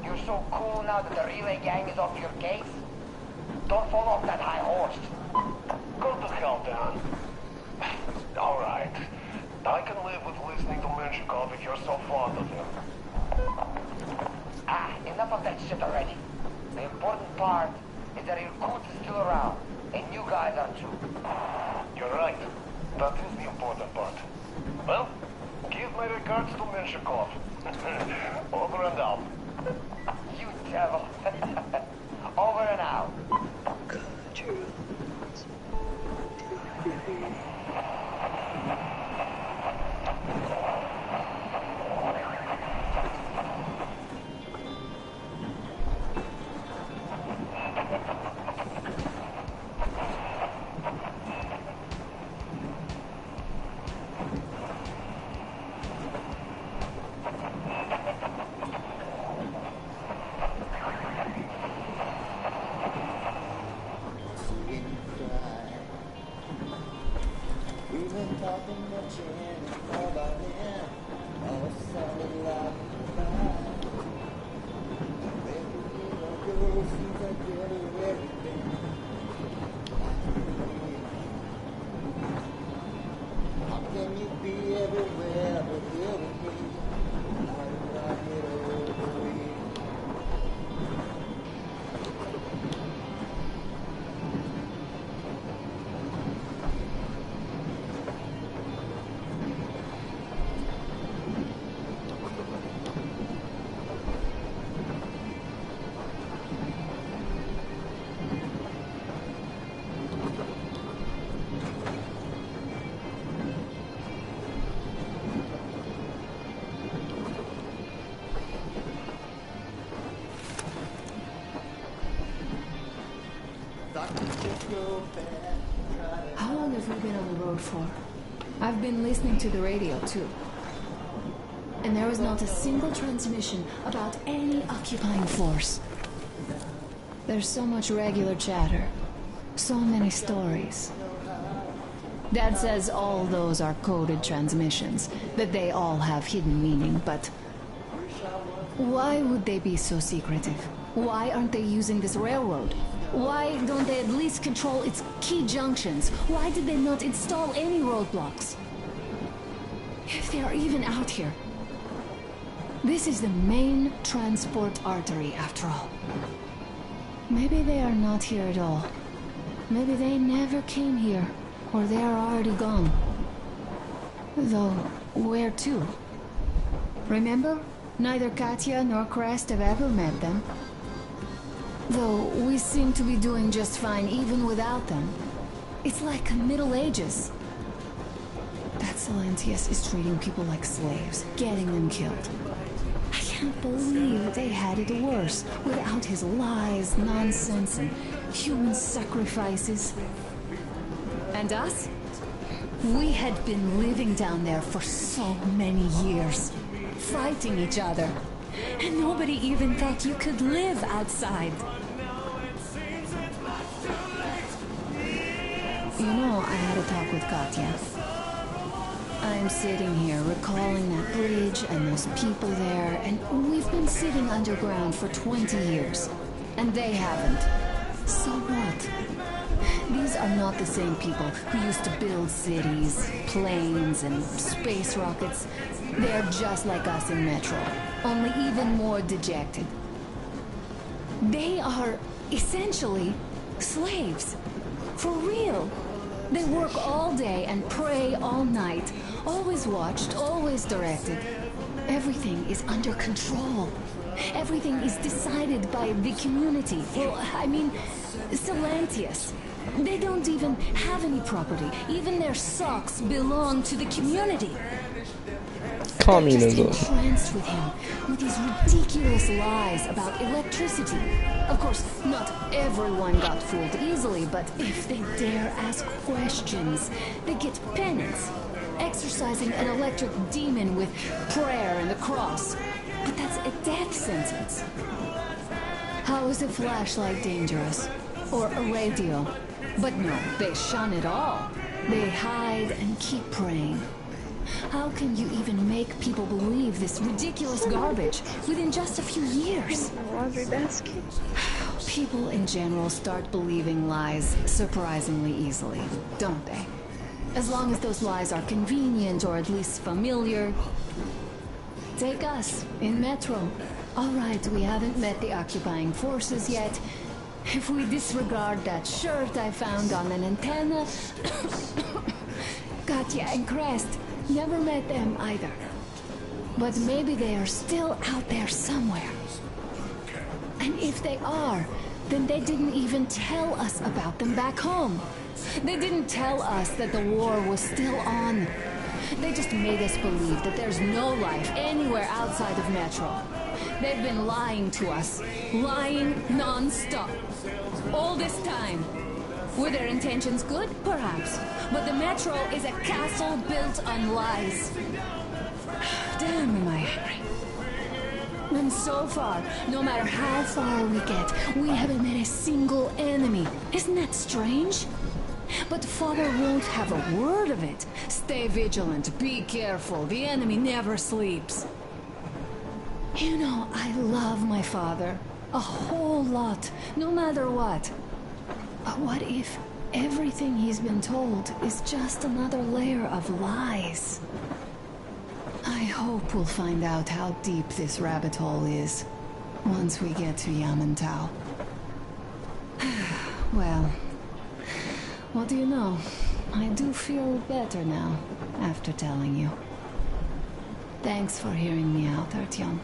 You're so cool now that the relay gang is off your case? Don't fall off that high horse. Go to hell, Dan. Alright. I can live with listening to Menshikov if you're so fond of him. enough of that shit already. The important part is that Irkut is still around, and you guys are too. You're right. That is the important part. Well, give my regards to Menshikov. Over and out. You devil. Over and out. How long have we been on the road for? I've been listening to the radio too. And there was not a single transmission about any occupying force. There's so much regular chatter. So many stories. Dad says all those are coded transmissions, that they all have hidden meaning, but why would they be so secretive? Why aren't they using this railroad? Why don't they at least control its key junctions? Why did they not install any roadblocks? If they are even out here. This is the main transport artery, after all. Maybe they are not here at all. Maybe they never came here, or they are already gone. Though, where to? Remember? Neither Katya nor Crest have ever met them. Though we seem to be doing just fine even without them. It's like Middle Ages. That Silentius is treating people like slaves, getting them killed. I can't believe they had it worse without his lies, nonsense, and human sacrifices. And us? We had been living down there for so many years, fighting each other. And nobody even thought you could live outside. You know, I had a talk with Katya. I'm sitting here recalling that bridge and those people there, and we've been sitting underground for 20 years. And they haven't. So what? These are not the same people who used to build cities, planes, and space rockets. They're just like us in Metro, only even more dejected. They are essentially slaves. For real. They work all day and pray all night. Always watched, always directed. Everything is under control. Everything is decided by the community. Well, I mean, Silentius. They don't even have any property. Even their socks belong to the community. Communism. They're just entranced with him, with his ridiculous lies about electricity. Of course, not everyone got fooled easily, but if they dare ask questions, they get penance, exercising an electric demon with prayer and the cross. But that's a death sentence. How is a flashlight dangerous? Or a radio? But no, they shun it all. They hide and keep praying. How can you even make people believe this ridiculous garbage within just a few years? Laundry basket. People in general start believing lies surprisingly easily, don't they? As long as those lies are convenient or at least familiar. Take us in Metro. Alright, we haven't met the occupying forces yet. If we disregard that shirt I found on an antenna... Katya and Crest, never met them either. But maybe they are still out there somewhere. And if they are, then they didn't even tell us about them back home. They didn't tell us that the war was still on. They just made us believe that there's no life anywhere outside of Metro. They've been lying to us. Lying non-stop. All this time. Were their intentions good? Perhaps. But the Metro is a castle built on lies. Damn, am I angry. And so far, no matter how far we get, we haven't met a single enemy. Isn't that strange? But Father won't have a word of it. Stay vigilant, be careful, the enemy never sleeps. You know, I love my father. A whole lot, no matter what. But what if everything he's been told is just another layer of lies? I hope we'll find out how deep this rabbit hole is once we get to Yamantau. Well, what do you know? I do feel better now, after telling you. Thanks for hearing me out, Artyom.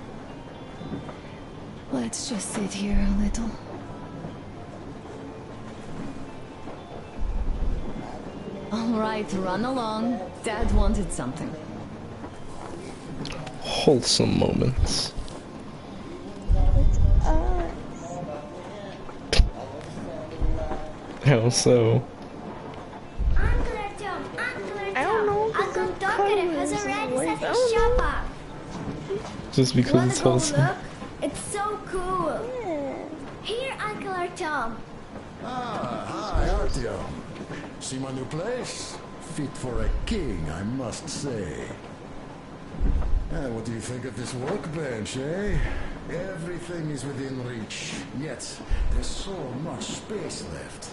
Let's just sit here a little. Alright, run along. Dad wanted something. Wholesome moments. How so? I don't know. Uncle Doctor has already set his shop up. Just because it's wholesome. Look? It's so cool. Here, Uncle Artyom. Ah, hi, Artyom. See my new place? Fit for a king, I must say. What do you think of this workbench, eh? Everything is within reach, yet there's so much space left.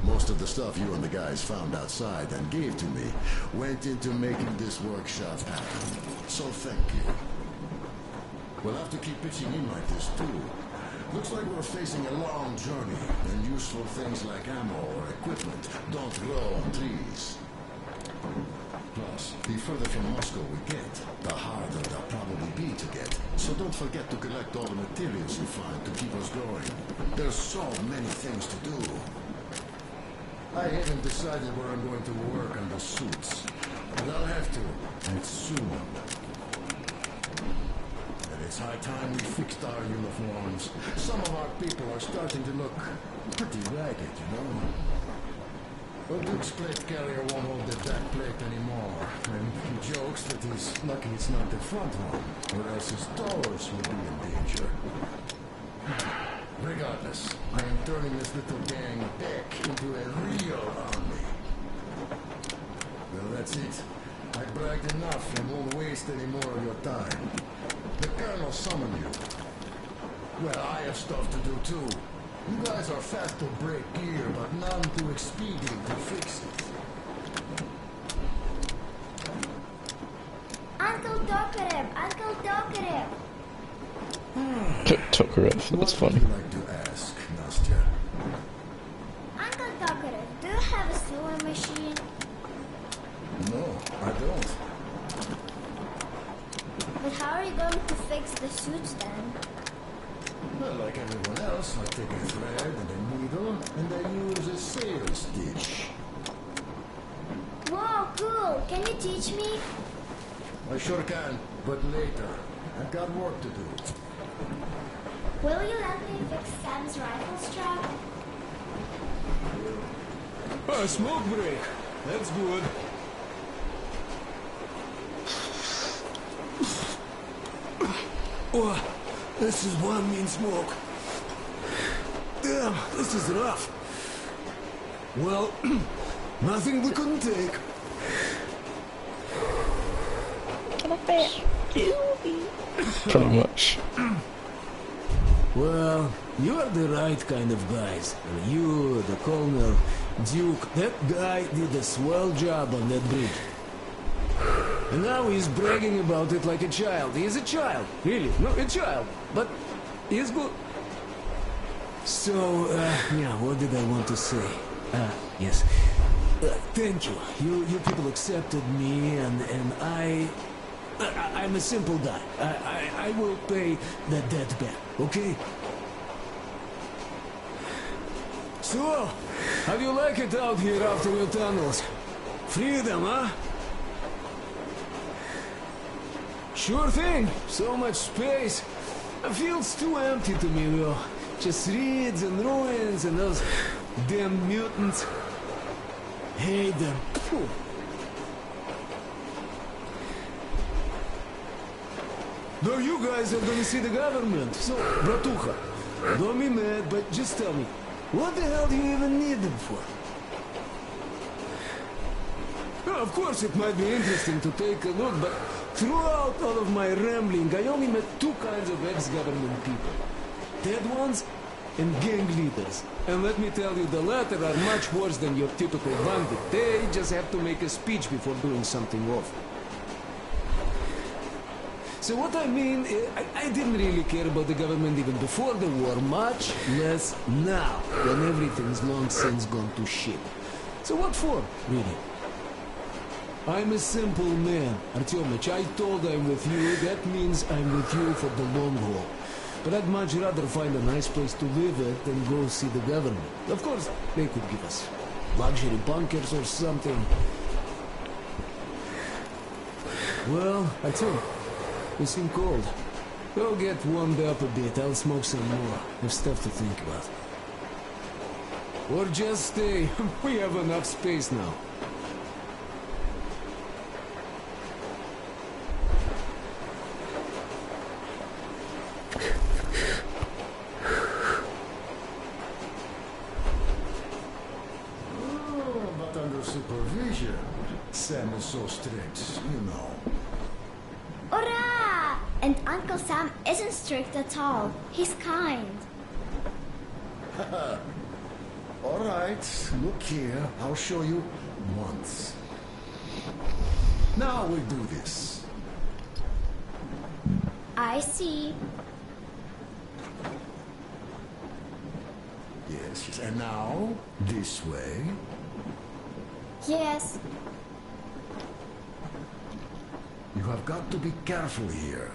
Most of the stuff you and the guys found outside and gave to me went into making this workshop happen. So thank you. We'll have to keep pitching in like this too. Looks like we're facing a long journey, and useful things like ammo or equipment don't grow on trees. Plus, the further from Moscow we get, the harder they'll probably be to get. So don't forget to collect all the materials you find to keep us going. There's so many things to do. I haven't decided where I'm going to work on the suits, but I'll have to, and soon. And it's high time we fixed our uniforms. Some of our people are starting to look pretty ragged, you know? Well, Duke's plate carrier won't hold the back plate anymore, and he jokes that he's lucky it's not the front one, or else his doors will be in danger. Regardless, I am turning this little gang back into a real army. Well, that's it. I bragged enough and won't waste any more of your time. The Colonel summoned you. Well, I have stuff to do too. You guys are fast to break gear, but none too expedient to fix it. Uncle Tokarev! Uncle Tokarev! Tokarev, that's funny. What would you like to ask, Nastya? Uncle Tokarev, do you have a sewing machine? No, I don't. But how are you going to fix the suits then? Well, like everyone else, I take a thread and a needle, and I use a sail stitch. Whoa, cool! Can you teach me? I sure can, but later. I've got work to do. Will you let me fix Sam's rifle strap? A smoke break. That's good. Oh, this is one mean smoke. Damn, this is rough. Well, nothing we couldn't take. Pretty much. Well, you are the right kind of guys. You, the Colonel, Duke, that guy did a swell job on that bridge. And now he's bragging about it like a child. He is a child, really. No, a child. But he's good. So, yeah, what did I want to say? Yes. Thank you. You people accepted me, and I'm a simple guy. I will pay the debt back, okay? So, how do you like it out here after your tunnels? Freedom, huh? Sure thing. So much space. It feels too empty to me, though. Just reeds and ruins and those damn mutants. Hate them. Phew. Though you guys are gonna see the government, so, bratucha, don't be mad, but just tell me, what the hell do you even need them for? Well, of course, it might be interesting to take a look, but throughout all of my rambling, I only met two kinds of ex-government people. Dead ones and gang leaders. And let me tell you, the latter are much worse than your typical bandit. They just have to make a speech before doing something awful. So what I mean, I didn't really care about the government even before the war, much less now, when everything's long since gone to shit. So what for, really? I'm a simple man, Artyomich. I told I'm with you, that means I'm with you for the long haul. But I'd much rather find a nice place to live at than go see the government. Of course, they could give us luxury bunkers or something. Well, Artyom, you seem cold. Go get warmed up a bit, I'll smoke some more. Have stuff to think about. Or just stay. We have enough space now. But under supervision. Sam is so strict, you know. Hurrah! And Uncle Sam isn't strict at all. He's kind. All right, look here. I'll show you once. Now we do this. I see. Yes, yes. And now, this way. Yes. You have got to be careful here.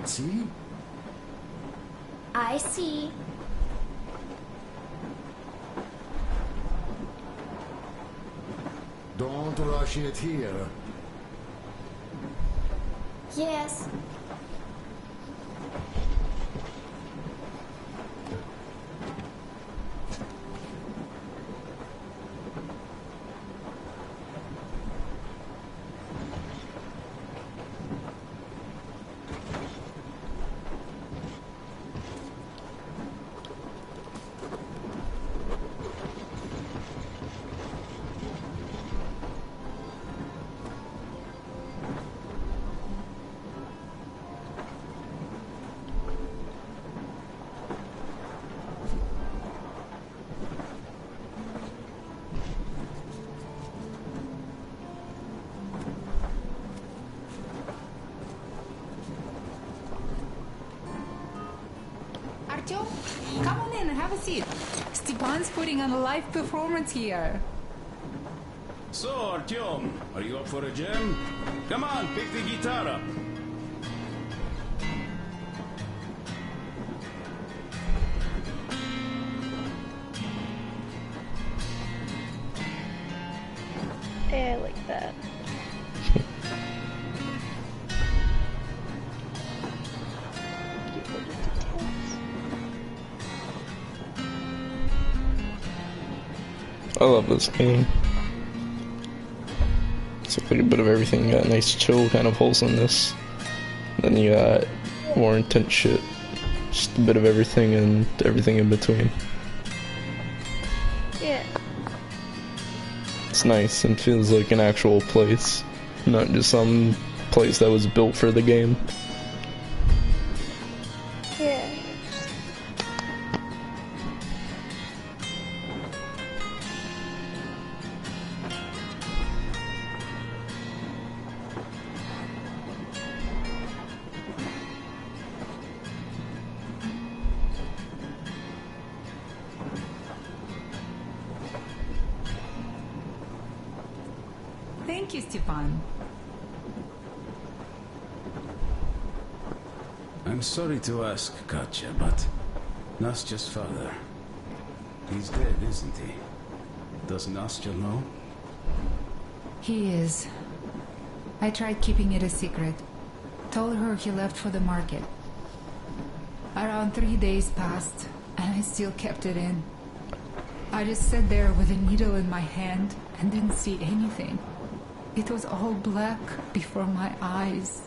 See? I see. Don't rush it here. Yes. Artyom, come on in, have a seat. Stepan's putting on a live performance here. So, Artyom, are you up for a jam? Come on, pick the guitar up. Yeah, I like that. I love this game. It's like a bit of everything. You got nice chill kind of wholesomeness. Then you got more intense shit. Just a bit of everything and everything in between. Yeah. It's nice and feels like an actual place. Not just some place that was built for the game. Yeah. Thank you, Stepan. I'm sorry to ask, Katya, but Nastya's father, he's dead, isn't he? Does Nastya know? He is. I tried keeping it a secret. Told her he left for the market. Around 3 days passed, and I still kept it in. I just sat there with a needle in my hand and didn't see anything. It was all black before my eyes.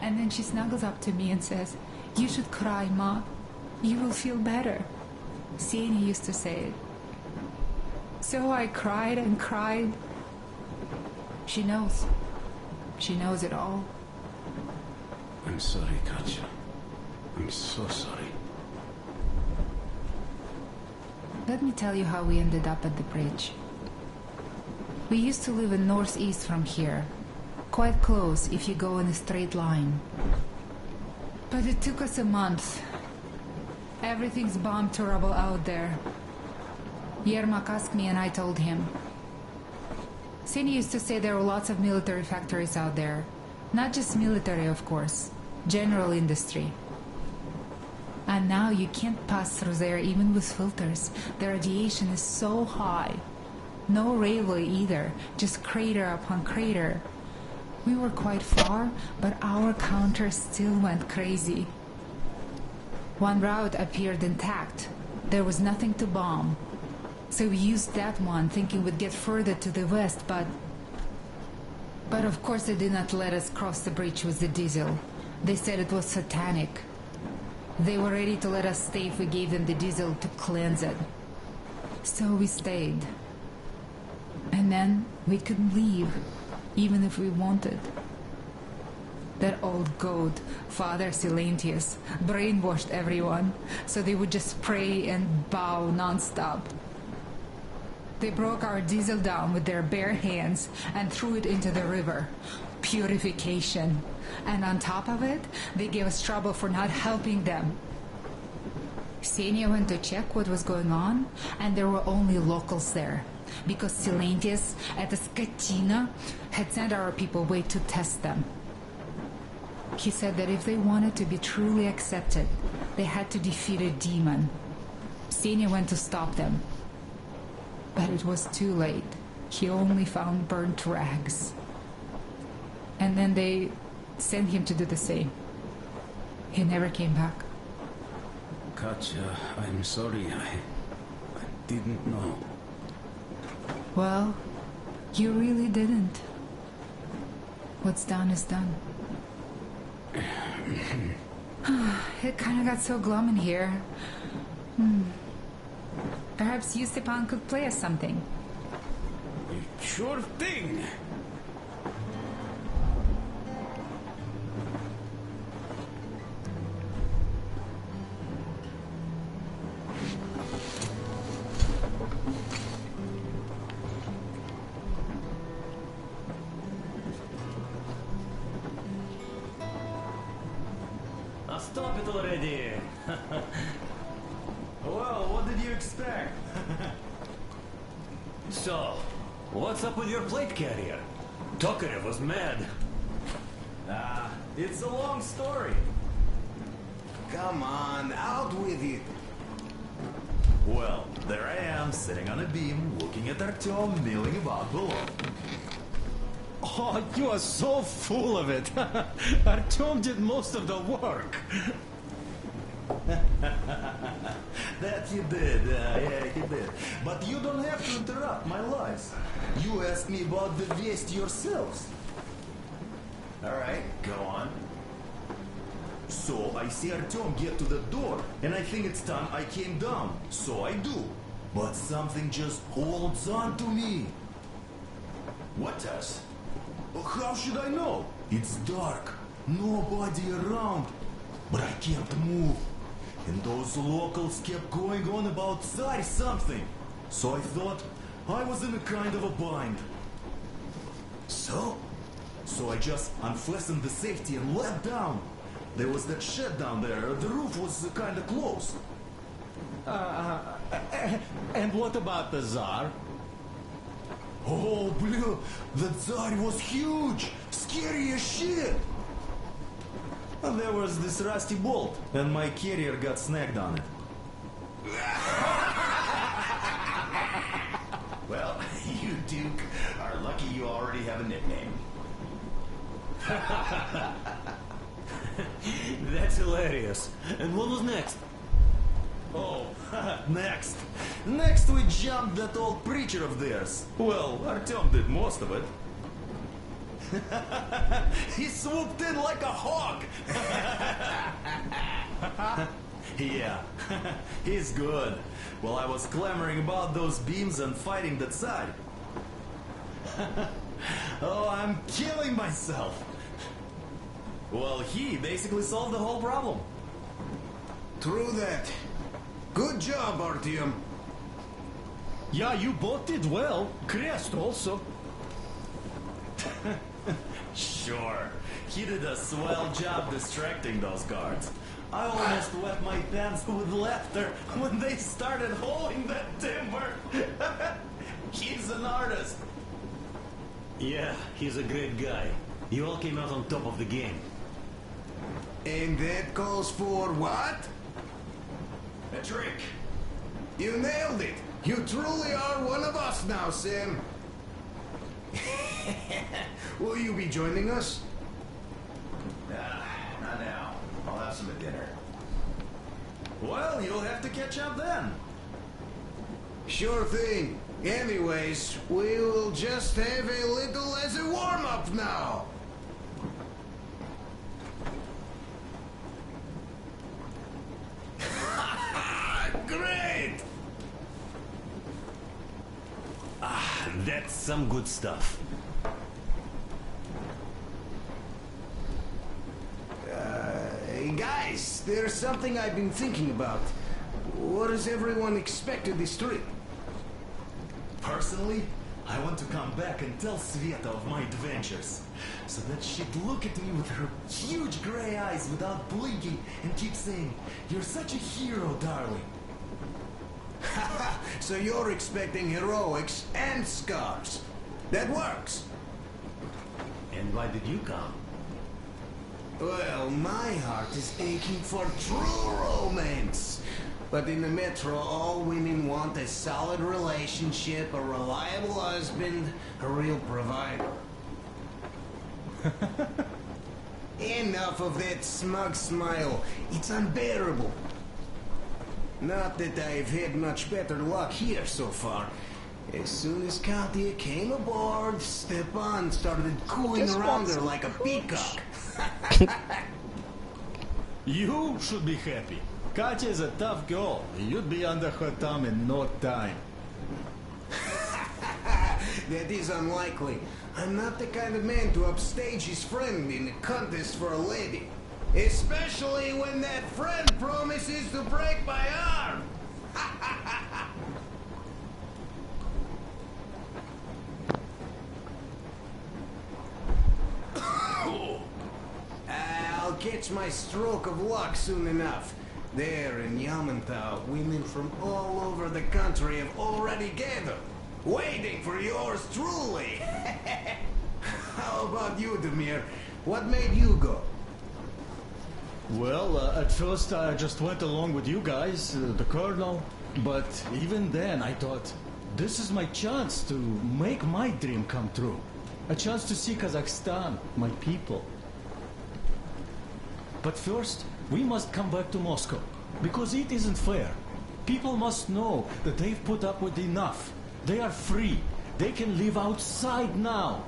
And then she snuggles up to me and says, "You should cry, Ma. You will feel better." Sienna used to say it. So I cried and cried. She knows. She knows it all. I'm sorry, Katya. I'm so sorry. Let me tell you how we ended up at the bridge. We used to live in northeast from here. Quite close if you go in a straight line. But it took us a month. Everything's bombed to rubble out there. Yermak asked me and I told him. Sini used to say there were lots of military factories out there. Not just military, of course. General industry. And now you can't pass through there even with filters. The radiation is so high. No railway either, just crater upon crater. We were quite far, but our counter still went crazy. One route appeared intact. There was nothing to bomb. So we used that one, thinking we'd get further to the west, but of course they did not let us cross the bridge with the diesel. They said it was satanic. They were ready to let us stay if we gave them the diesel to cleanse it. So we stayed. And then we couldn't leave, even if we wanted. That old goat, Father Silentius, brainwashed everyone, so they would just pray and bow non-stop. They broke our diesel down with their bare hands and threw it into the river. Purification. And on top of it, they gave us trouble for not helping them. Ksenia went to check what was going on, and there were only locals there. Because Silentius at the Skatina had sent our people away to test them. He said that if they wanted to be truly accepted, they had to defeat a demon. Ksenia went to stop them. But it was too late. He only found burnt rags. And then they sent him to do the same. He never came back. Katya, I'm sorry. I didn't know. Well, you really didn't. What's done is done. It kind of got so glum in here. Perhaps you, Stepan, could play us something. Sure thing. Stop it already! Well, what did you expect? So, what's up with your plate carrier? Tokarev was mad. It's a long story. Come on, out with it. Well, there I am, sitting on a beam, looking at Artyom milling about below. Oh, you are so full of it. Artyom did most of the work. That he did, yeah, he did. But you don't have to interrupt my lies. You asked me about the Vest yourselves. Alright, go on. So I see Artyom get to the door, and I think it's time I came down. So I do. But something just holds on to me. What does? How should I know? It's dark. Nobody around. But I can't move. And those locals kept going on about Tsar something. So I thought I was in a kind of a bind. So I just unfastened the safety and leapt down. There was that shed down there. The roof was kind of close. And what about the Tsar? Oh, blue, the Tsar was huge, scary as shit. And there was this rusty bolt, and my carrier got snagged on it. Well, you, Duke, are lucky you already have a nickname. That's hilarious. And what was next? Oh, next. Next we jumped that old preacher of theirs. Well, Artyom did most of it. He swooped in like a hawk. Yeah, he's good. While I was clamoring about those beams and fighting that side. Oh, I'm killing myself. Well, he basically solved the whole problem. True that. Good job, Artyom. Yeah, you both did well. Crest also. Sure. He did a swell job distracting those guards. I almost wet my pants with laughter when they started hauling that timber. He's an artist. Yeah, he's a great guy. You all came out on top of the game. And that calls for what? A drink. You nailed it. You truly are one of us now, Sam. Will you be joining us? Not now. I'll have some at dinner. Well, you'll have to catch up then. Sure thing. Anyways, we will just have a little as a warm-up now. Great! Ah, that's some good stuff. Hey guys, there's something I've been thinking about. What does everyone expect of this trip? Personally, I want to come back and tell Sveta of my adventures, so that she'd look at me with her huge gray eyes without blinking and keep saying, "You're such a hero, darling." So you're expecting heroics and scars. That works. And why did you come? Well, my heart is aching for true romance. But in the metro, all women want a solid relationship, a reliable husband, a real provider. Enough of that smug smile. It's unbearable. Not that I've had much better luck here so far. As soon as Katya came aboard, Stepan started cooling around her like a peacock. You should be happy. Katya is a tough girl. You'd be under her thumb in no time. That is unlikely. I'm not the kind of man to upstage his friend in a contest for a lady. Especially when that friend promises to break my arm. I'll catch my stroke of luck soon enough. There in Yamantau, women from all over the country have already gathered, waiting for yours truly. How about you, Demir? What made you go? Well, at first I just went along with you guys, the Colonel. But even then I thought, this is my chance to make my dream come true. A chance to see Kazakhstan, my people. But first, we must come back to Moscow, because it isn't fair. People must know that they've put up with enough. They are free. They can live outside now.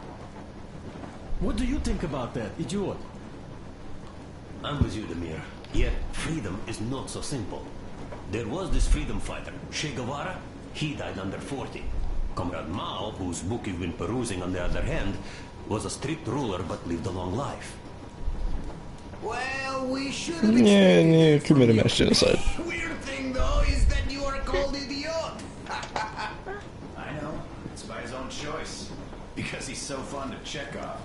What do you think about that, idiot? I'm with you, Demir. Yet, freedom is not so simple. There was this freedom fighter, Che Guevara. He died under 40. Comrade Mao, whose book you've been perusing on the other hand, was a strict ruler but lived a long life. Well, we should have Yeah, committed mass genocide. Weird thing, though, is that you are called idiot. I know. It's by his own choice. Because he's so fond of Chekhov.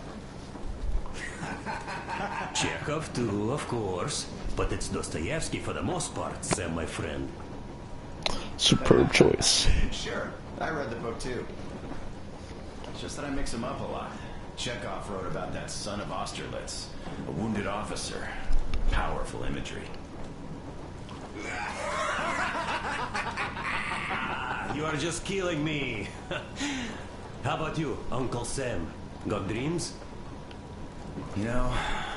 Chekhov too, of course. But it's Dostoevsky for the most part, Sam, my friend. Superb choice. Sure. I read the book too. just that I mix them up a lot. Chekhov wrote about that son of Austerlitz, a wounded officer. Powerful imagery. You are just killing me. How about you, Uncle Sam? Got dreams? You know,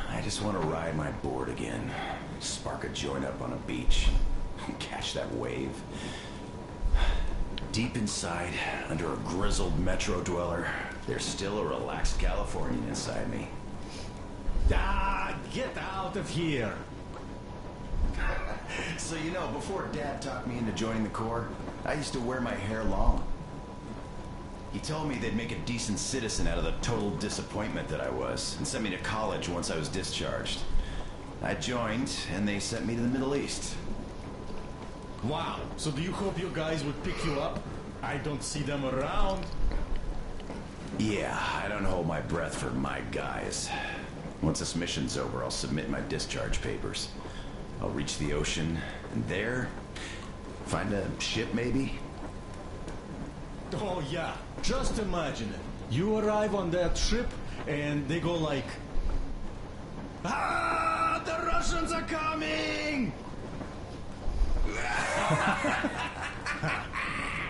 I just want to ride my board again. Spark a joint up on a beach. Catch that wave. Deep inside, under a grizzled metro dweller, there's still a relaxed Californian inside me. Ah, get out of here! So you know, before Dad talked me into joining the Corps, I used to wear my hair long. He told me they'd make a decent citizen out of the total disappointment that I was, and sent me to college once I was discharged. I joined, and they sent me to the Middle East. Wow, so do you hope your guys would pick you up? I don't see them around. Yeah, I don't hold my breath for my guys. Once this mission's over, I'll submit my discharge papers. I'll reach the ocean, and there, find a ship maybe? Oh yeah, just imagine it. You arrive on that ship, and they go like... Ah, the Russians are coming!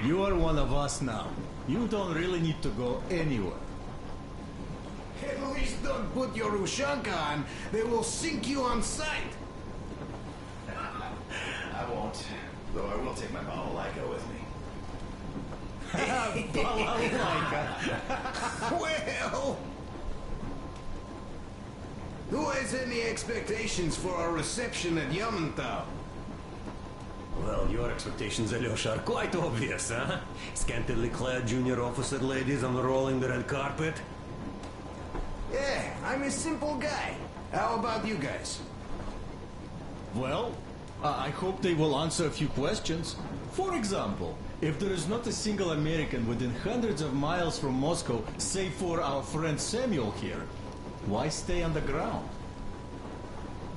You are one of us now. You don't really need to go anywhere. At least don't put your Ushanka on. They will sink you on sight. I won't. Though I will take my balalaika with me. Well... Who has any expectations for our reception at Yamantau? Well, your expectations, Alyosha, are quite obvious, huh? Scantily clad junior officer ladies unrolling the red carpet. Yeah, I'm a simple guy. How about you guys? Well, I hope they will answer a few questions. For example, if there is not a single American within hundreds of miles from Moscow, save for our friend Samuel here, why stay on the ground?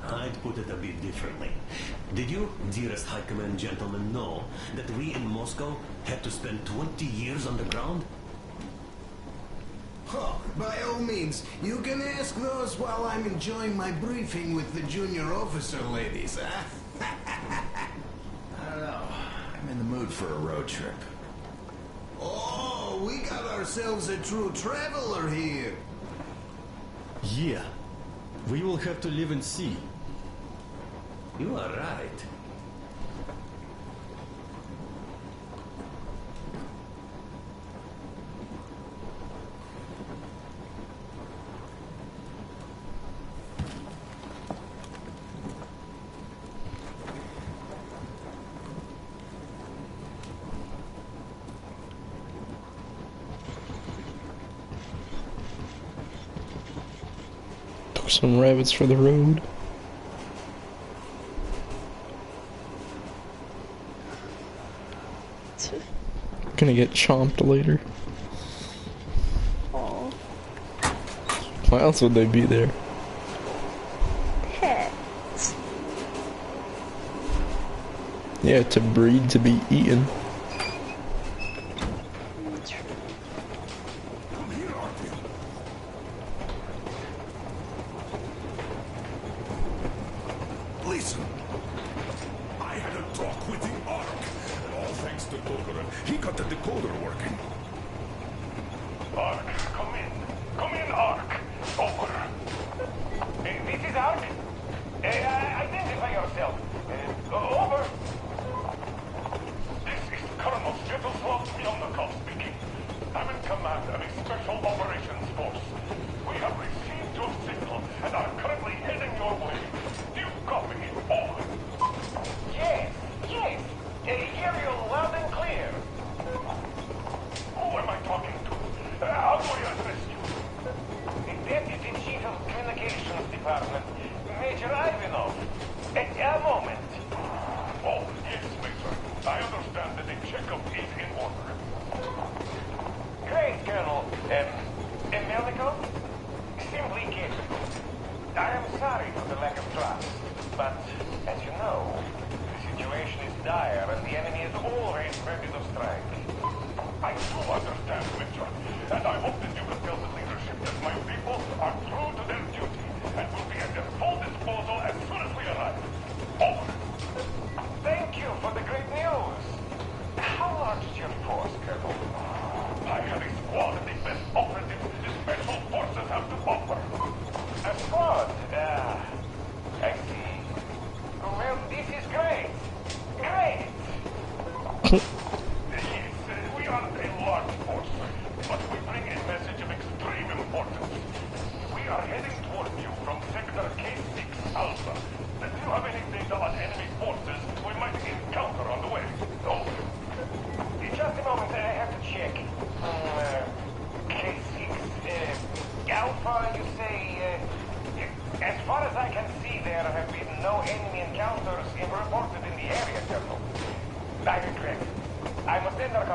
I'd put it a bit differently. Did you, dearest High Command gentlemen, know that we in Moscow had to spend 20 years on the ground? Oh, by all means, you can ask those while I'm enjoying my briefing with the junior officer ladies, huh? I don't know. I'm in the mood for a road trip. Oh, we got ourselves a true traveler here. Yeah, we will have to live and see. You are right. Took some rabbits for the road. Gonna get chomped later. Oh. Why else would they be there? Pets. Yeah, to breed to be eaten. Listen, I had a talk with the Ark, and all thanks to Tokarev, he got the decoder working. Ark, come in. Come in, Ark. Over. This is Ark. Identify yourself. Over. This is Colonel Sviatoslav Mylnikov speaking. I'm in command of a special operations force. We have received your signal and are currently heading your way. Do you copy? Over. Yes. Hear you loud and clear. Who am I talking to? How do I address you? The Deputy Chief of Communications Department, Major Ivanov. A moment. Oh, yes, Major. I understand that the checkup is in order. Great, Colonel. Mylnikov? Simply capable. I am sorry for the lack of trust, but, as you know, the situation is dire and the enemy is always ready to strike. I do understand, Major, and I hope that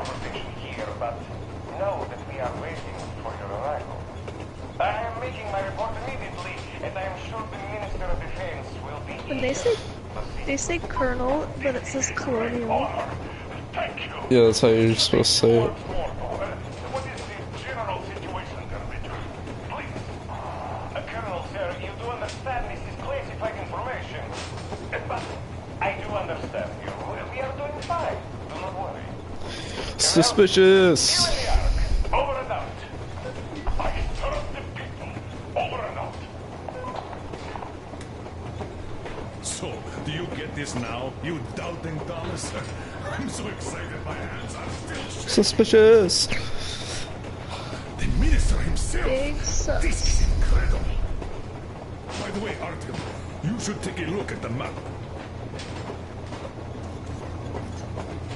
conversation here, but know that we are waiting for your arrival. I am making my report immediately, and I am sure the Minister of Defense will be When they say Colonel, but it says Colonial. Yeah, that's how you're supposed to say it. What is the general situation, Garbage? Please. Colonel, sir, you do understand this is classified information. But I do understand you. We are doing fine. Do not worry. Suspicious. Over and out. I serve the people. Over and out. So, do you get this now, you doubting Thomas? I'm so excited my hands are still shaking. Suspicious. The minister himself. This is incredible. By the way, Artyom, you should take a look at the map.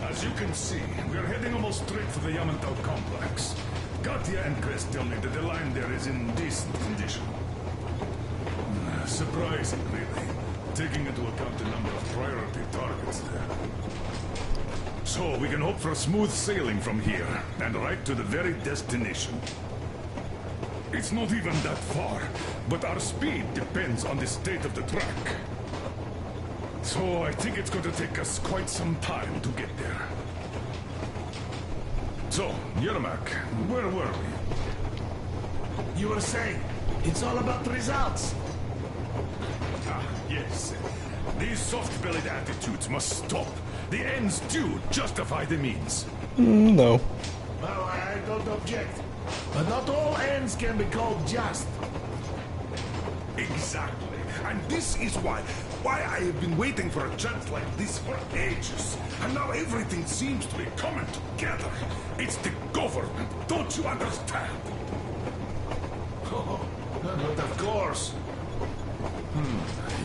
As you can see, we are heading almost straight for the Yamantau complex. Katya and Crest tell me that the line there is in decent condition. Surprising, really, taking into account the number of priority targets there. So we can hope for smooth sailing from here, and right to the very destination. It's not even that far, but our speed depends on the state of the track. So I think it's going to take us quite some time to get there. So, Yermak, where were we? You were saying, it's all about results. Ah, yes. These soft-bellied attitudes must stop. The ends do justify the means. No. Well, I don't object. But not all ends can be called just. Exactly. And this is why I have been waiting for a chance like this for ages. And now everything seems to be coming together. It's the government. Don't you understand? Oh, but of course.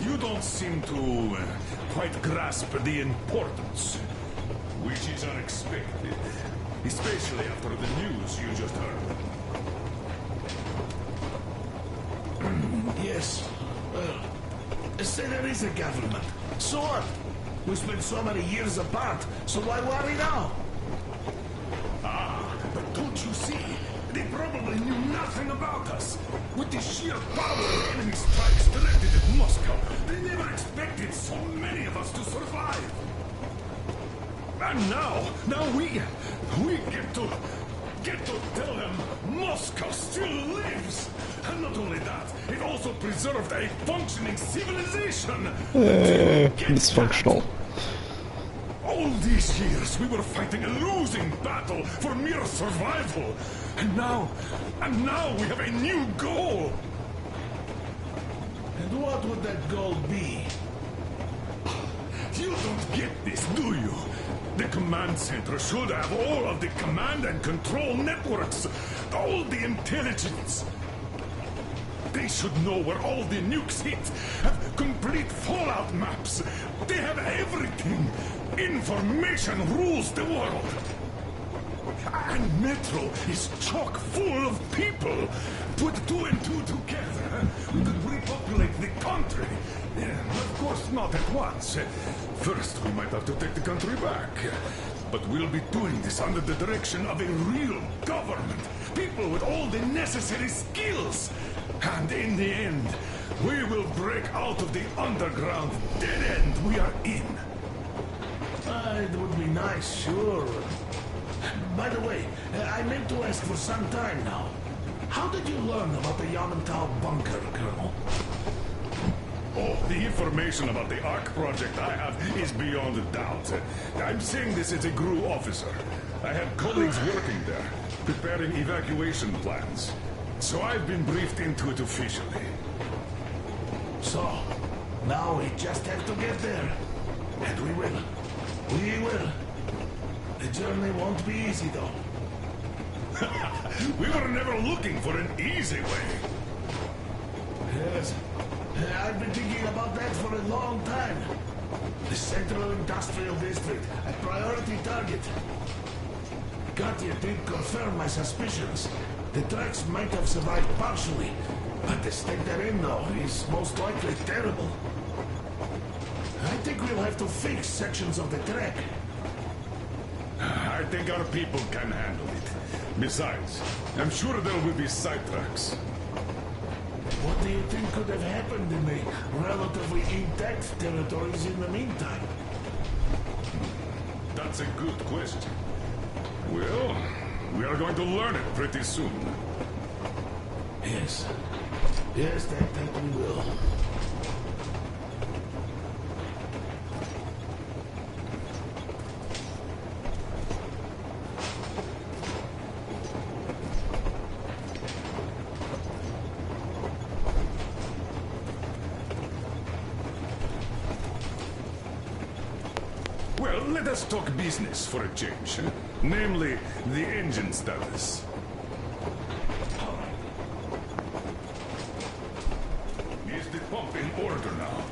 You don't seem to quite grasp the importance, which is unexpected, especially after the news you just heard. Yes. Well, say there is a government. So what? We spent so many years apart, so why worry now? Ah, but don't you see? They probably knew nothing about us. With the sheer power of enemy strikes directed at Moscow, they never expected so many of us to survive. And now we get to tell them Moscow still lives. And not only that, it also preserved a functioning civilization. Dysfunctional. All these years we were fighting a losing battle for mere survival. And now we have a new goal. And what would that goal be? You don't get this, do you? The command center should have all of the command and control networks, all the intelligence. They should know where all the nukes hit, have complete fallout maps. They have everything. Information rules the world. And Metro is chock full of people. Put 2 and 2 together, we could repopulate the country. Of course, not at once. First, we might have to take the country back. But we'll be doing this under the direction of a real government. People with all the necessary skills. And in the end, we will break out of the underground dead end we are in. It would be nice, sure. By the way, I meant to ask for some time now. How did you learn about the Yamantau bunker, Colonel? Oh, the information about the Ark project I have is beyond a doubt. I'm saying this as a GRU officer. I had colleagues working there, preparing evacuation plans. So I've been briefed into it officially. So, now we just have to get there. And we will. We will. The journey won't be easy, though. We were never looking for an easy way. Yes. I've been thinking about that for a long time. The Central Industrial District, a priority target. Katya did confirm my suspicions. The tracks might have survived partially, but the state they're in, though, is most likely terrible. I think we'll have to fix sections of the track. I I think our people can handle it. Besides, I'm sure there will be sidetracks. What do you think could have happened in the relatively intact territories in the meantime? That's a good question. Well, we are going to learn it pretty soon. Yes. Yes, that we will. Well, let us talk business for a change. Namely, the engine status. Is the pump in order now?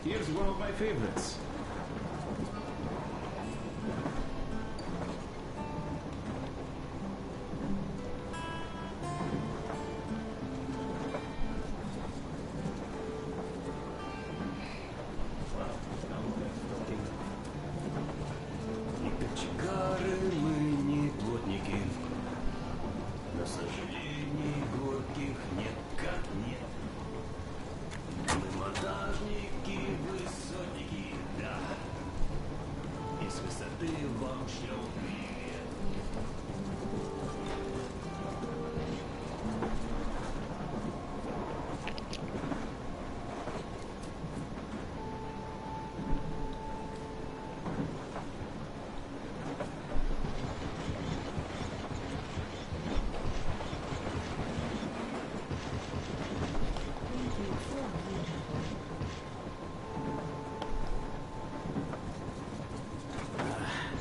Here's one of my favorites. Не кочегары мы, не плотники. Но сожалений горьких нет как нет. Мы монтажники, высотники, да. И с высоты вам шлем привет.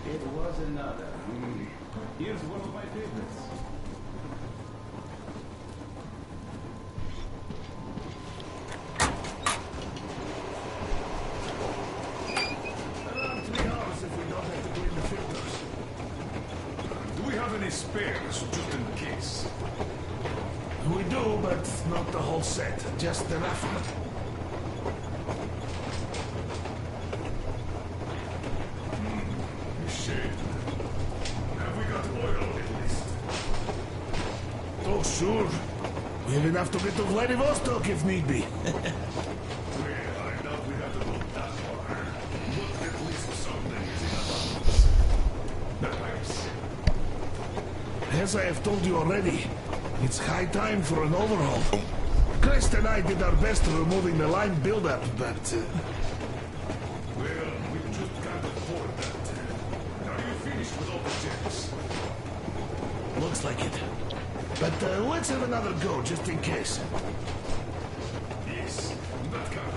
It was another. Here's one of my favorites. Around 3 hours if we don't have to clean the filters. Do we have any spares, just in case? We do, but not the whole set. Just the rough one. Shit. Have we got oil at least? Oh, sure. We have enough to get to Vladivostok if need be. Well, I doubt we have to go that far. But at least something is in abundance. Perhaps. As I have told you already, it's high time for an overhaul. Crest and I did our best removing the line buildup, but... Well, we just can't afford that. Are you finished with all the checks? Looks like it. But let's have another go, just in case. Yes, that can.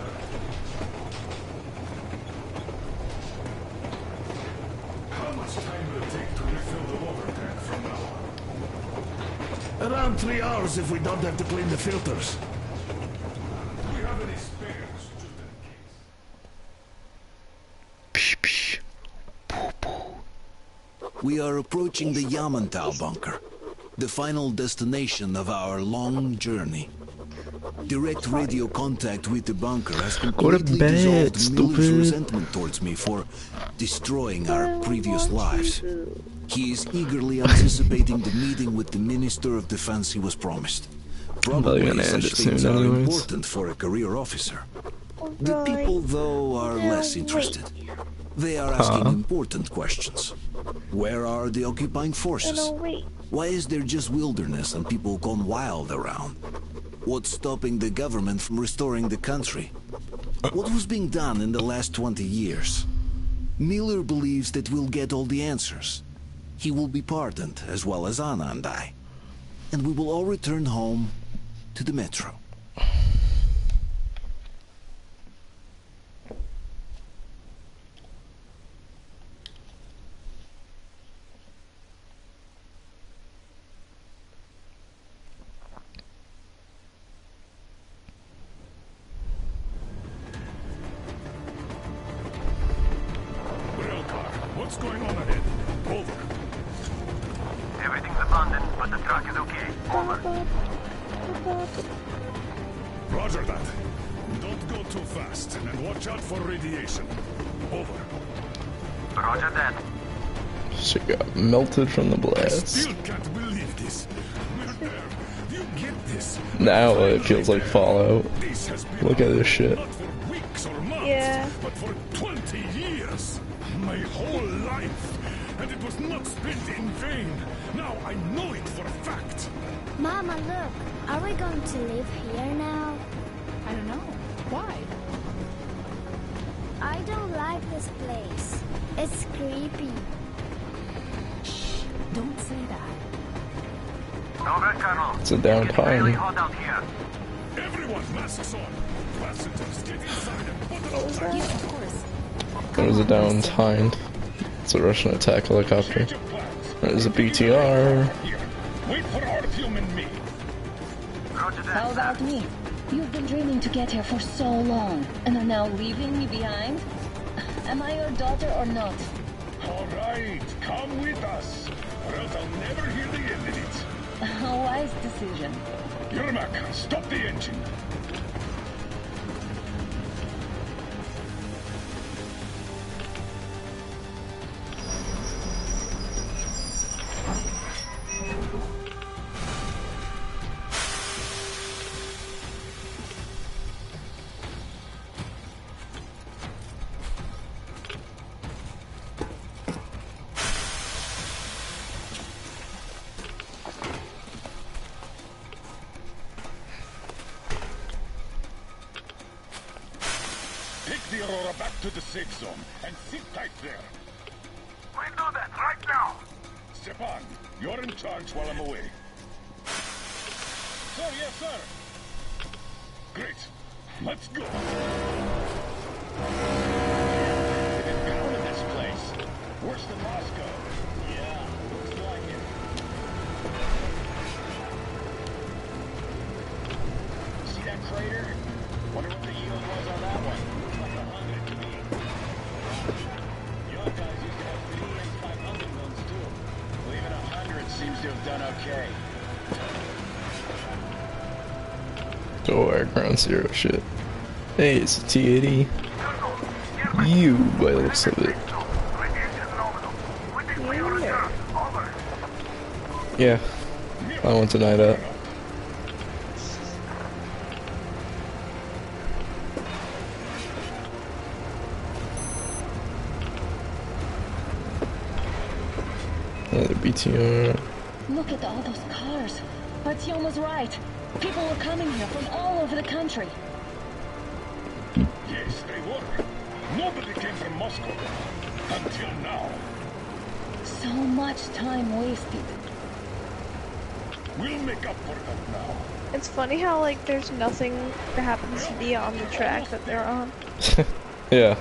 How much time will it take to refill the water tank from now on? Around 3 hours if we don't have to clean the filters. Do we have any spares, just in case? We are approaching the Yamantau bunker, the final destination of our long journey. Direct radio contact with the bunker has completely dissolved Miller's resentment towards me for destroying our previous lives. He is eagerly anticipating the meeting with the Minister of Defense he was promised. Probably such things are important for a career officer. The people, though, are less interested. They are asking important questions. Where are the occupying forces? Why is there just wilderness and people gone wild around? What's stopping the government from restoring the country? What was being done in the last 20 years? Miller believes that we'll get all the answers. He will be pardoned, as well as Anna and I. And we will all return home to the metro. What's going on ahead? Over. Everything's abandoned, but the truck is okay. Over. Roger that. Don't go too fast, and watch out for radiation. Over. Roger that. She got melted from the I blast. still can't believe this. We're there. You get this. Now it feels like Fallout. Look at this shit. Not for weeks or months, Yeah. but for 20 years. My whole life. And it was not spent in vain. Now I know it for a fact. Mama, look. Are we going to live here now? I don't know. Why? I don't like this place. It's creepy. Shh. Don't say that. Over, Colonel. It's a downtime. Really hot out here. Everyone, masks on. Passengers, get inside and put it on. Yes, of course. There's a downtime. It's a Russian attack helicopter. There's a BTR. Wait for Artyom and me. How about me? You've been dreaming to get here for so long, and are now leaving me behind? Am I your daughter or not? All right, come with us, or else I'll never hear the end of it. A wise decision. Yermak, stop the engine. The Aurora back to the safe zone and sit tight there. We do that right now. Stepan, you're in charge while I'm away. Sir, yes, sir. Great. Let's go. It's down in this place. Worse than Moscow. Yeah, looks like it. See that crater? Wonder what the yield was on that one. Seems to have done okay. Oh, ground zero shit. Hey, it's a T-80. You, by the looks of it. Yeah, I won't deny that. Another BTR. Look at all those cars. Artyom was right. People were coming here from all over the country. Yes, they were. Nobody came from Moscow. Until now. So much time wasted. We'll make up for that now. It's funny how, like, there's nothing that happens to be on the track that they're on. Yeah.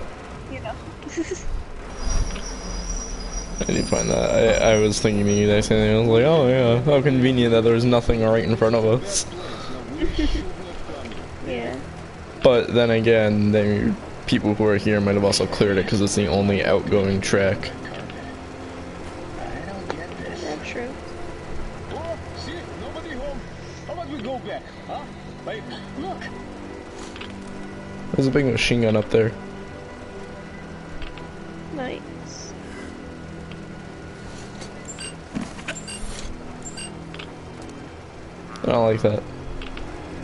You know. I did find that. I was thinking the exact same thing. I was like, oh yeah, how convenient that there's nothing right in front of us. Yeah. But then again, people who are here might have also cleared it because it's the only outgoing track. Yeah, true. Oh, see, nobody home. How about we go back, huh? Wait, look. There's a big machine gun up there. Nice. I don't like that.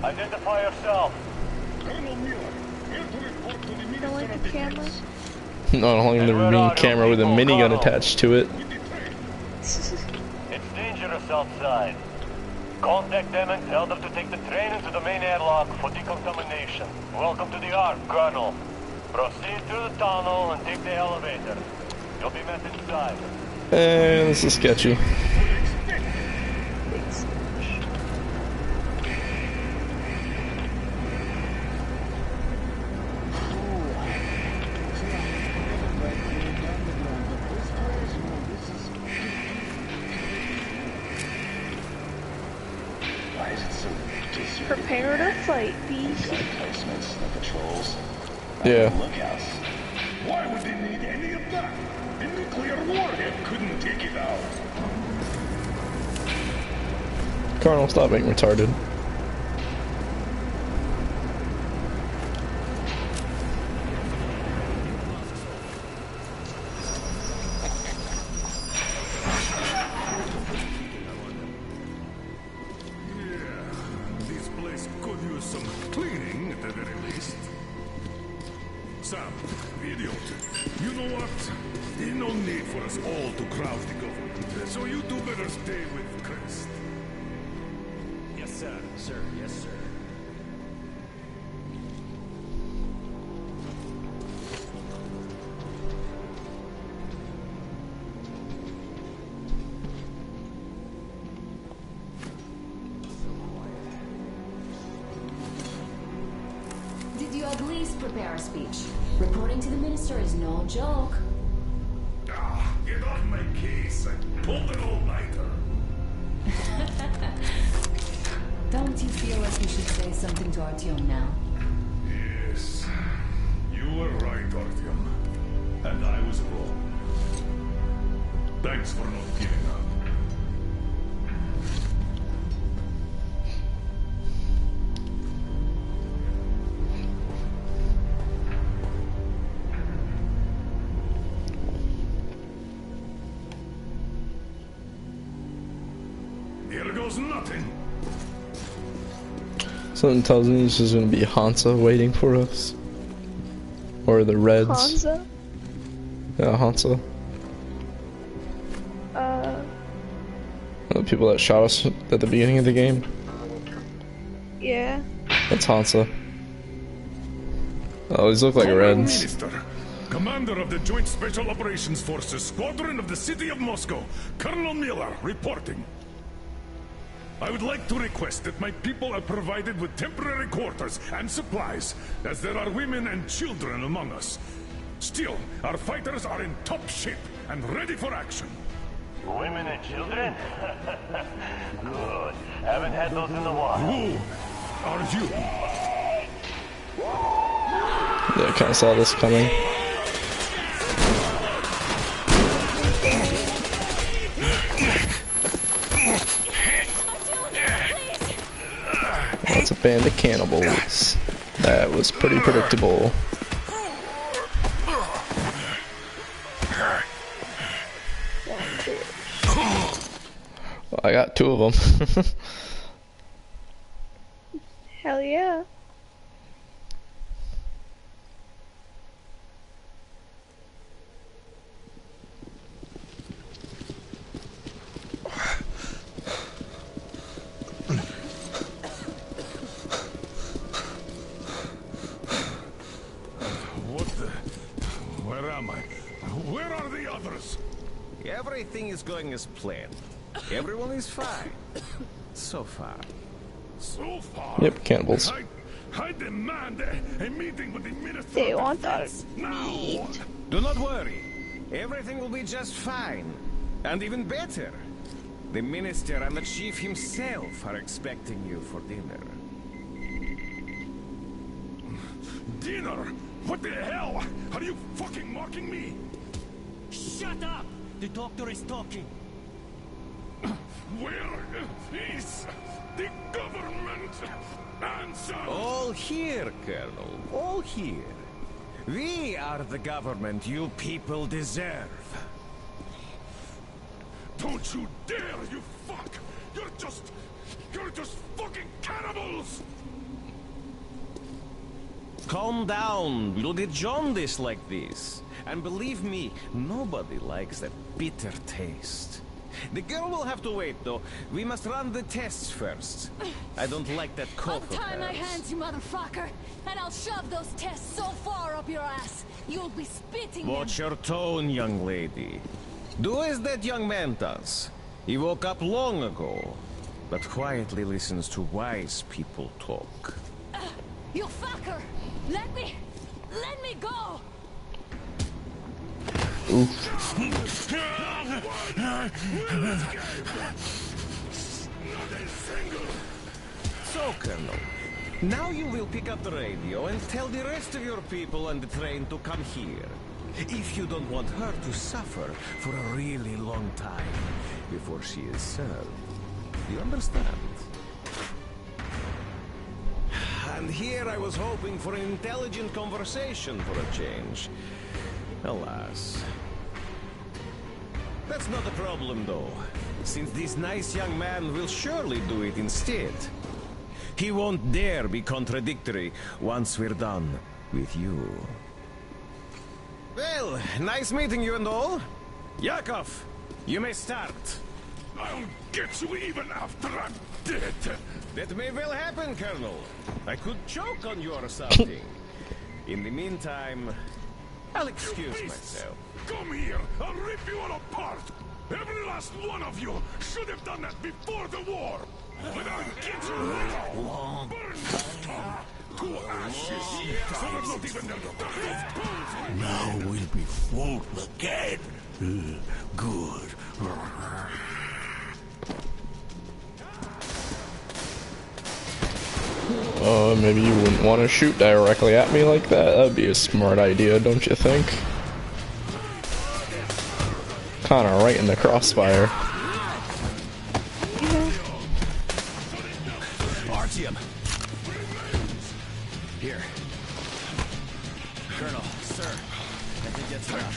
Identify yourself. Colonel Miller, here to report to the I don't Minister like of the camera. Not only the main camera with a minigun attached to it. It's dangerous outside. Contact them and tell them to take the train into the main airlock for decontamination. Welcome to the Ark, Colonel. Proceed through the tunnel and take the elevator. You'll be met inside. This is sketchy. Prepare to fight, B. Placements, the patrols, yeah. lookouts. Why would they need any of that? A nuclear warhead couldn't take it out. Colonel, stop being retarded. This place could use some cleaning at the very least. Sam, idiot. You know what? There's no need for us all to crowd the government. So you two better stay with Chris. Yes, sir. Sir, yes, sir. Did you at least prepare a speech? Reporting to the minister is no joke. Ah, get off my case. I pulled an all-nighter. Don't you feel like you should say something to Artyom now? Yes. You were right, Artyom. And I was wrong. Thanks for not giving up. Here goes nothing. Something tells me this is gonna be Hansa waiting for us. Or the Reds. Hansa? Yeah, Hansa. The people that shot us at the beginning of the game. Yeah. That's Hansa. Oh, these look like Reds. Minister, Commander of the Joint Special Operations Forces, Squadron of the City of Moscow, Colonel Miller, reporting. I would like to request that my people are provided with temporary quarters and supplies, as there are women and children among us. Still, our fighters are in top shape and ready for action. Women and children? Good. Haven't had those in a while. Who are you? Yeah, I kind of saw this coming. That's a band of cannibals. That was pretty predictable. Well, I got 2 of them. Hell yeah. Everything is going as planned. Everyone is fine. So far. So far? Yep, cannibals. I demand a meeting with the Minister They of want our Defense now. meat. Do not worry. Everything will be just fine. And even better. The Minister and the Chief himself are expecting you for dinner. Dinner? What the hell? Are you fucking mocking me? Shut up! The doctor is talking. Where is the government answer? All here, Colonel. All here. We are the government you people deserve. Don't you dare, you fuck! You're just fucking cannibals! Calm down. We'll get jaundice like this. And believe me, nobody likes that bitter taste. The girl will have to wait, though. We must run the tests first. I don't like that cough of Untie my hers. hands, you motherfucker, and I'll shove those tests so far up your ass, you'll be spitting Watch them. your tone, young lady. Do as that young man does. He woke up long ago, but quietly listens to wise people talk. You fucker! Let me go! So, Colonel, now you will pick up the radio and tell the rest of your people on the train to come here. If you don't want her to suffer for a really long time before she is served. You understand? And here I was hoping for an intelligent conversation for a change. Alas. That's not a problem, though, since this nice young man will surely do it instead. He won't dare be contradictory once we're done with you. Well, nice meeting you and all. Yakov, you may start. I'll get you even after I'm dead. That may well happen, Colonel. I could choke on you or something. In the meantime, I'll excuse myself. Come here, I'll rip you all apart. Every last one of you should have done that before the war. But I'll get you now. Burn to ashes. So that not even the dust of bones. Now we'll be full again. Good. Maybe you wouldn't want to shoot directly at me like that. That'd be a smart idea, don't you think? Kinda right in the crossfire. Artyom. Here. Colonel, sir. I think that's enough.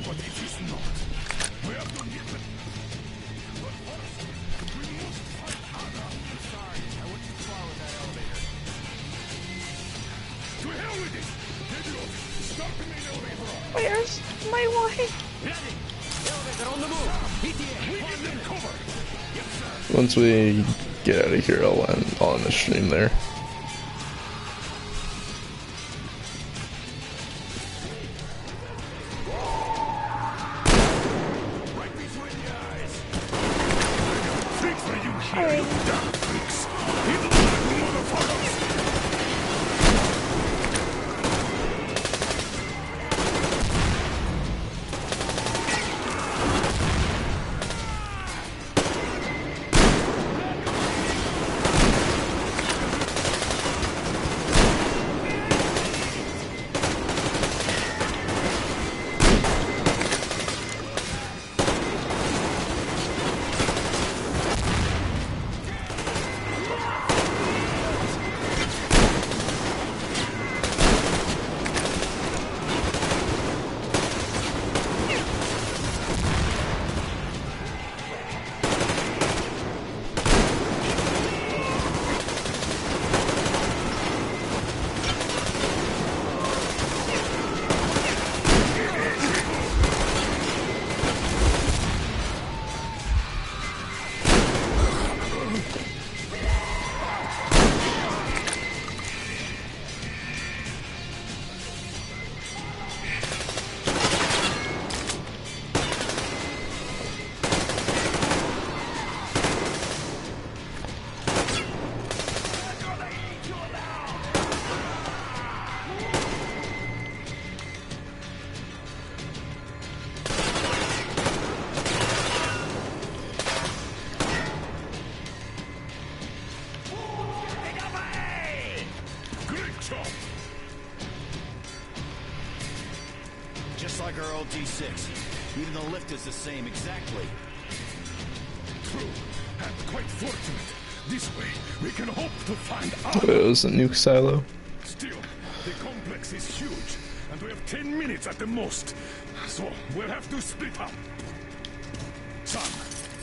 But it is not. We have to get them. But first, we must fight harder. Sorry, I went too far with that elevator. To hell with it! Idiot! Stop in the elevator! Where's my wife? Ready! Elevator on the move! ETA! We give them cover! Yes, sir! Once we get out of here, I'll end the stream there. G6. Even the lift is the same, exactly. True, and quite fortunate. This way, we can hope to find out. It was a nuke silo. Still, the complex is huge, and we have 10 minutes at the most. So, we'll have to split up. Sam,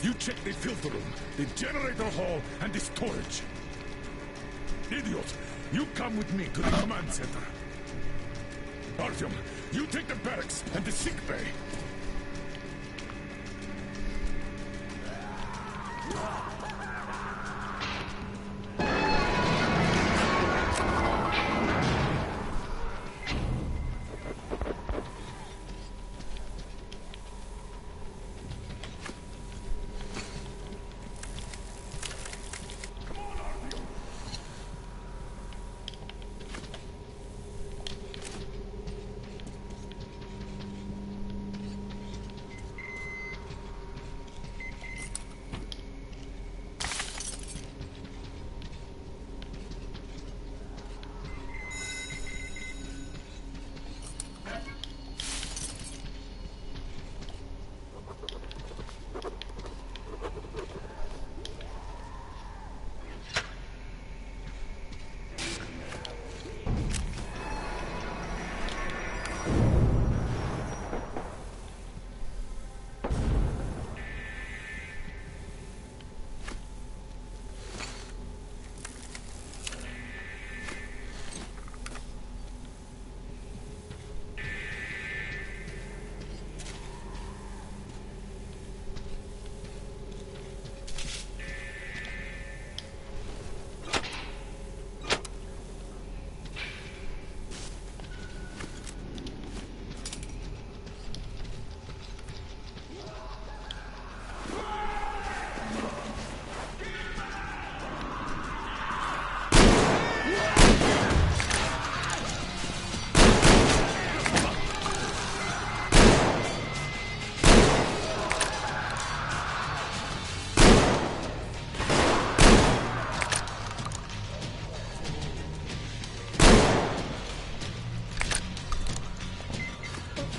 you check the filter room, the generator hall, and the storage. Idiot, you come with me to the command center. Artyom, you take the barracks and the sick bay.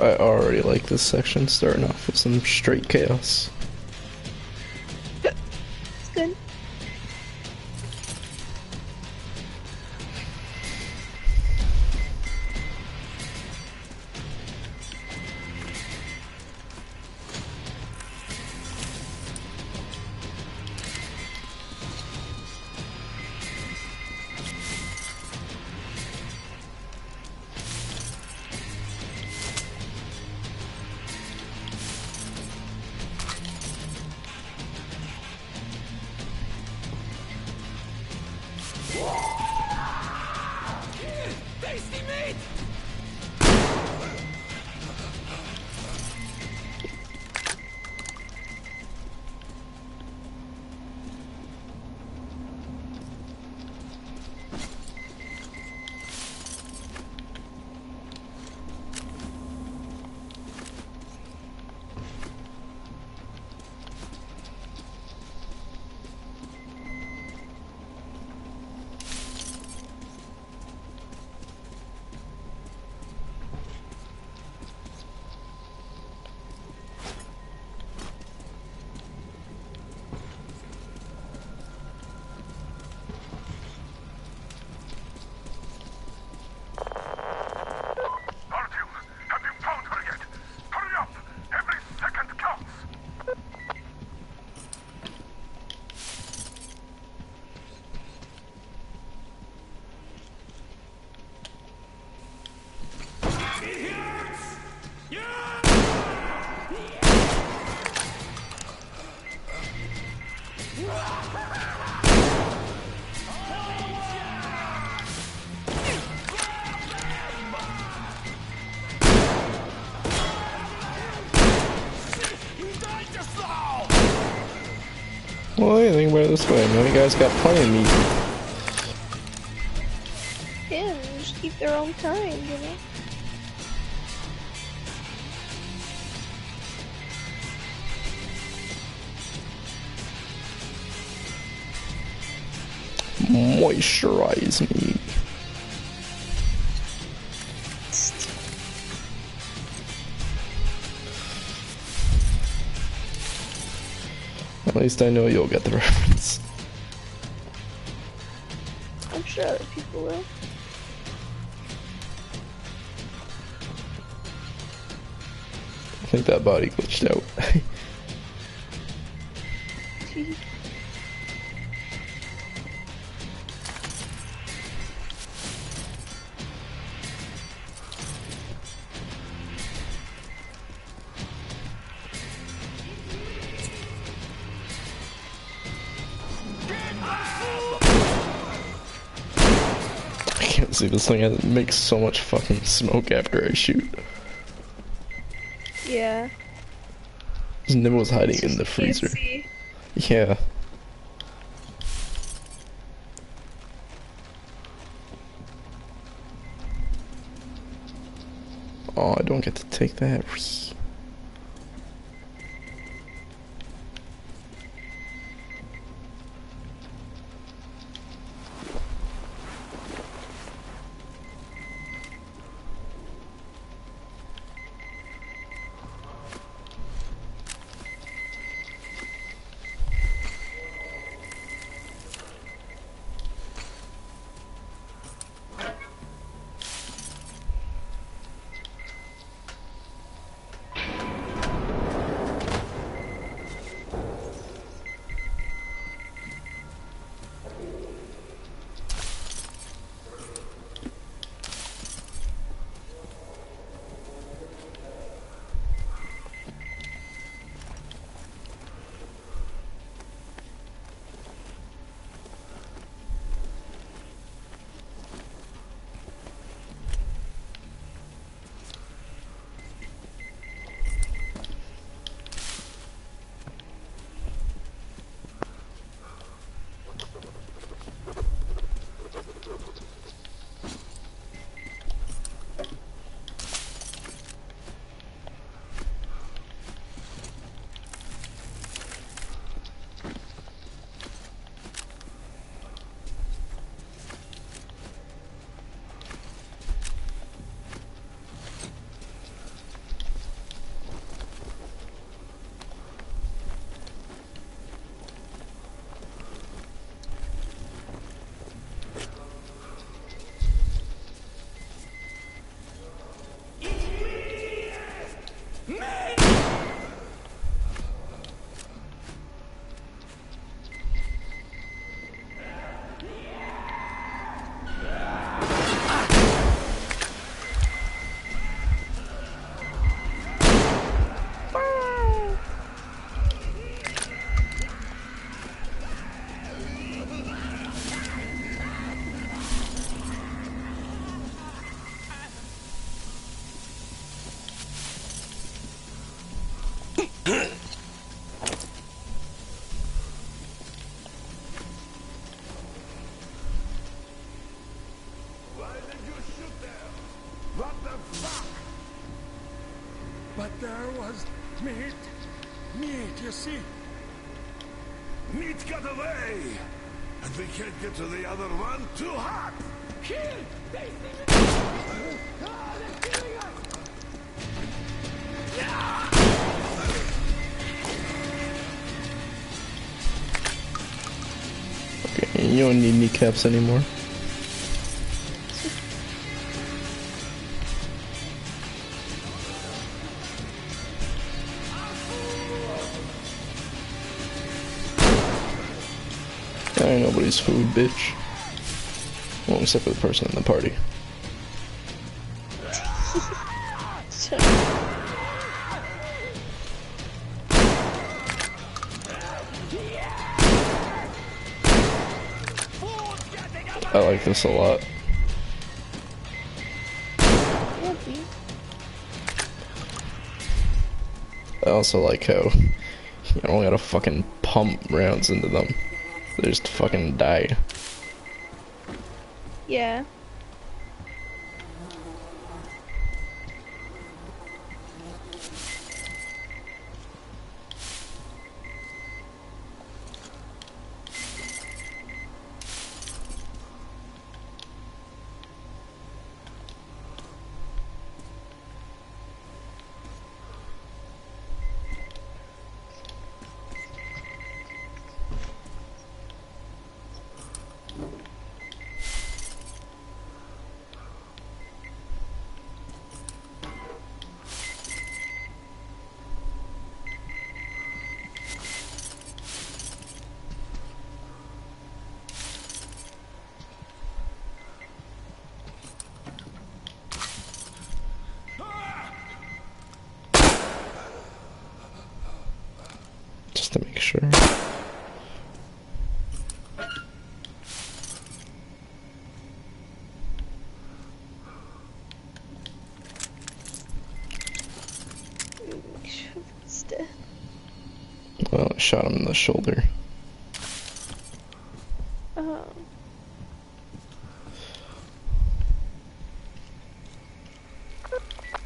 I already like this section, starting off with some straight chaos. It's good. Tasty meat! Well, you think about it this way, man. You guys got plenty of meat. Yeah, just keep their own time, you know? Moisturize me. At least I know you'll get the reference. I'm sure other people will. I think that body glitched out. I can't see this thing. It makes so much fucking smoke after I shoot. Yeah. Nimmo's hiding in the freezer. Yeah. Oh, I don't get to take that. But there was meat. Meat, you see? Meat got away! And we can't get to the other one. Too hot! Kill! They see me! Ah, they're killing us! Okay, you don't need kneecaps anymore. That ain't nobody's food, bitch. Well, except for the person in the party. I like this a lot. I also like how you don't gotta fucking pump rounds into them. They just fucking die. Yeah. just to make sure. Well, I shot him in the shoulder.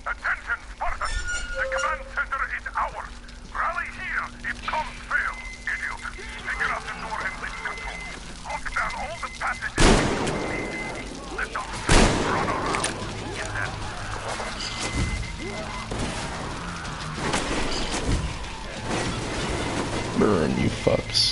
Attention, Spartans! The command center is ours! Rally here if comms fail, idiot! Figure out the door and lift control. Lock down all the passages we don't need. Let those things run around. Get that? Burn, you fucks.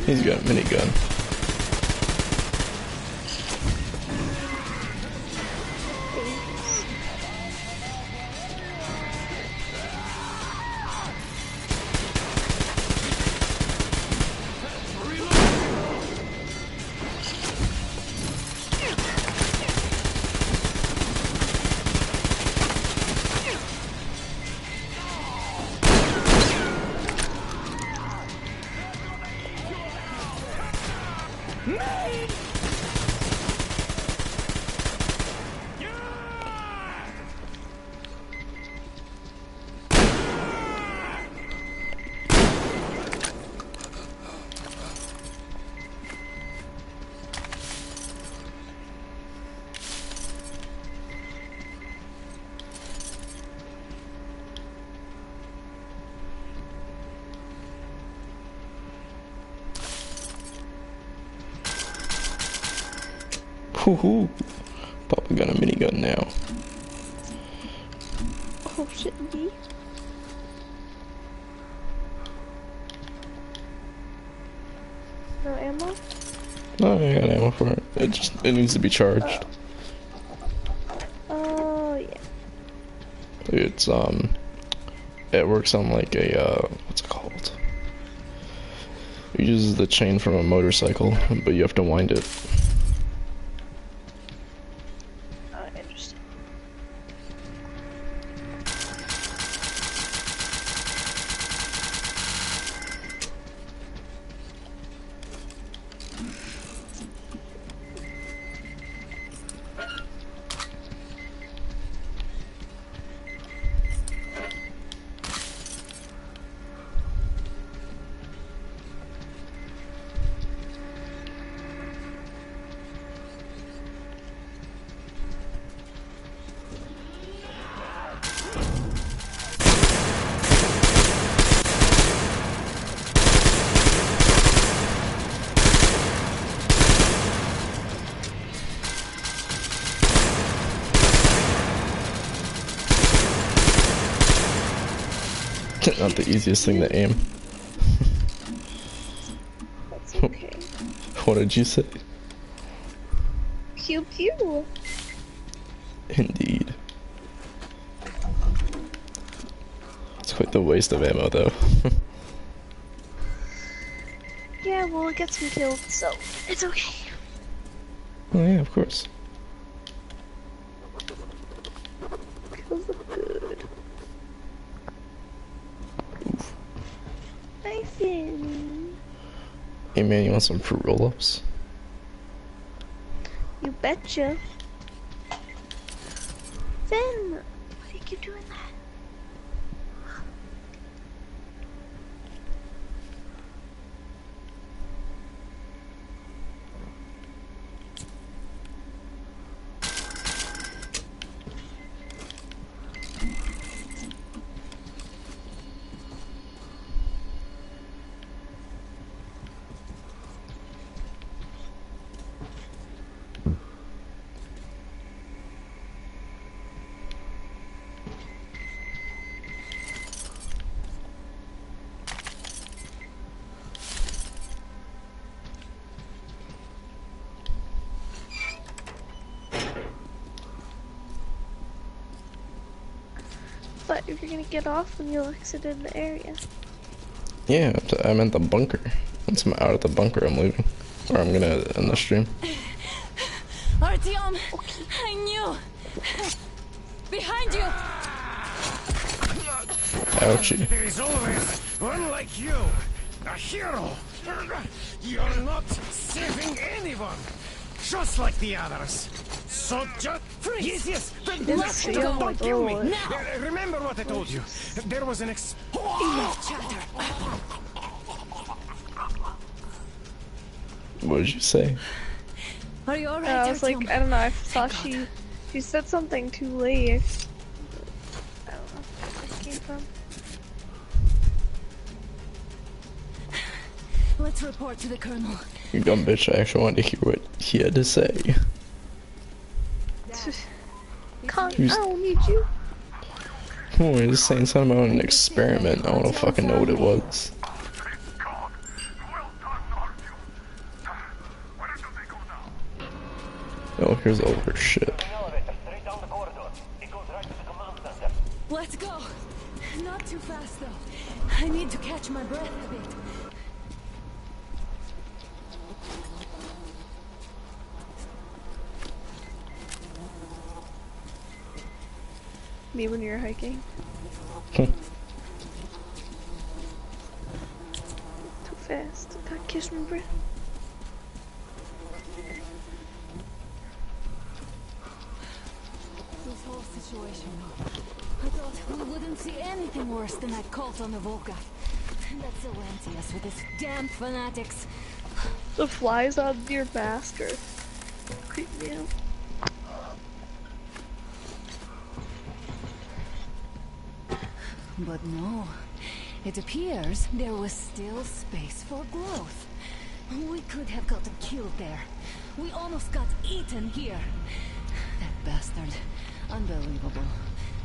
He's got a minigun. Woohoo! Papa got a minigun now. Oh shit, D. No ammo? No, I got ammo for it. It needs to be charged. Oh yeah. It's it works on like a what's it called? It uses the chain from a motorcycle, but you have to wind it. Not the easiest thing to aim. That's okay. What did you say? Pew pew. Indeed. It's quite the waste of ammo though. Yeah, well it gets me killed, so it's okay. Oh yeah, of course. Kills look good. Hi, Finn. Hey man, you want some fruit roll-ups? You betcha. Finn, why do you keep doing that? But if you're gonna get off, then you'll exit in the area. Yeah, I meant the bunker. Once I'm out of the bunker, I'm leaving. Or I'm gonna end the stream. Artyom, I knew. Behind you. Ouchie. There is always one like you, a hero. You're not saving anyone, just like the others. So just freeze. Yes, Let's go. don't kill me. Now. Remember what I told you. There was an What did you say? Are you alright? I was like, I don't know. I thought she said something too late. I don't know where it came from. Let's report to the colonel. You dumb bitch, I actually wanted to hear what he had to say. I don't need you. Oh, he was saying something about an experiment. I don't fucking know what it was. Oh, here's all her shit. Let's go. Not too fast though. I need to catch my breath a bit. Me when you're hiking. Too fast. I can't catch my breath. This whole situation, I thought we wouldn't see anything worse than that cult on the Volga. That's so empty us with this damn fanatics. The flies on your mask are creep me out. But no, it appears there was still space for growth. We could have gotten killed there. We almost got eaten here. That bastard. Unbelievable.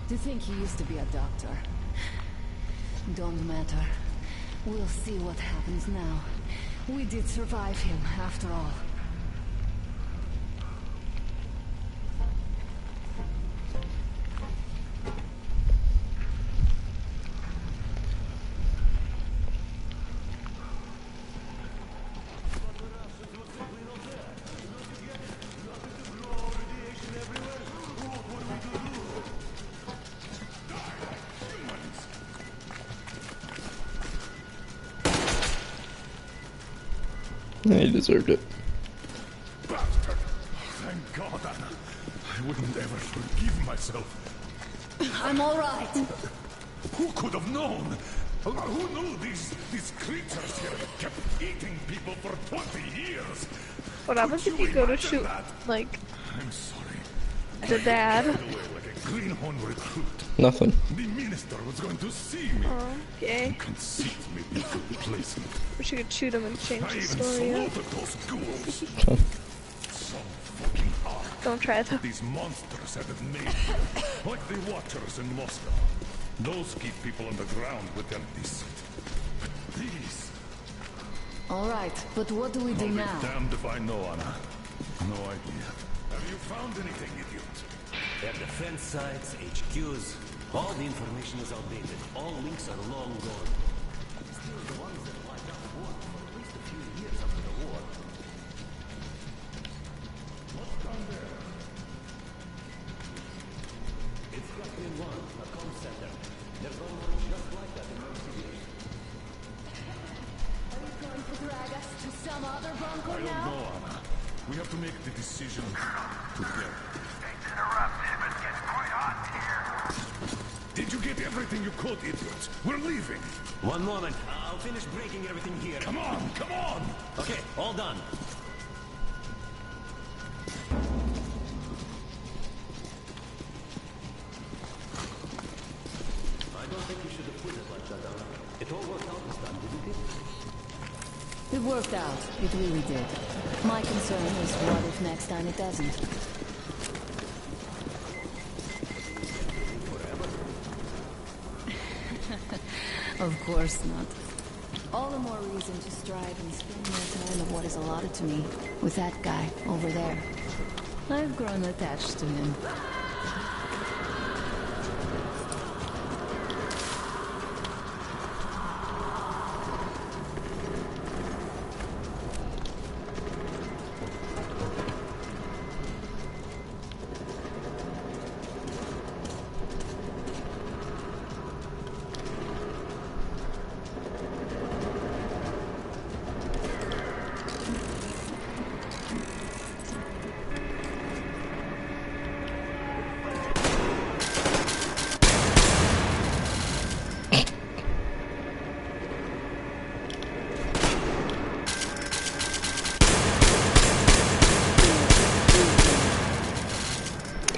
To think he used to be a doctor. Don't matter. We'll see what happens now. We did survive him, after all. He deserved it. Bastard! Thank God, Anna. I wouldn't ever forgive myself. I'm all right. Who could have known? Who knew these creatures here kept eating people for 20 years? What happens if you go to shoot, like, I'm sorry. the dad? Like a greenhorn recruit. Nothing. The minister was going to see me. Okay. Conceit made me feel complacent. Wish you could shoot him and change I the even story up. slaughtered those ghouls. So fucking hard. Don't try though. These monsters had it made. Like the Watchers in Moscow. Those keep people on the ground with their deceit. But these... All right, but what do we do I'll be now? damned if I know, Anna. No idea. Have you found anything, idiot? Their defense sites, HQs, all the information is outdated. All links are long gone. Still, the ones that light up worked for at least a few years after the war. What's down there? It's Captain One, a comm center. There's one just like that in our city. Are you going to drag us to some other bunker I don't now? know, Anna. We have to make the decision together. Did you get everything you could, idiot? We're leaving. One moment. I'll finish breaking everything here. Come on, come on! Okay, all done. I don't think you should have put it like that, Anna. It all worked out this time, didn't it? It worked out. It really did. My concern is what if next time it doesn't? Of course not. All the more reason to strive and spend more time of what is allotted to me with that guy over there. I've grown attached to him.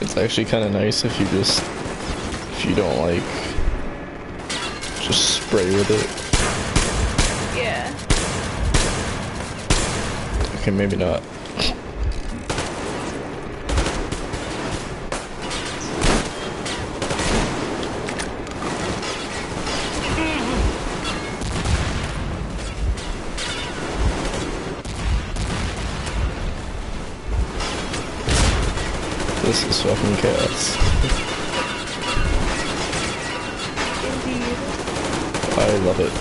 It's actually kind of nice if you don't like, just spray with it. Yeah. Okay, maybe not. This is fucking chaos. Indeed. I love it.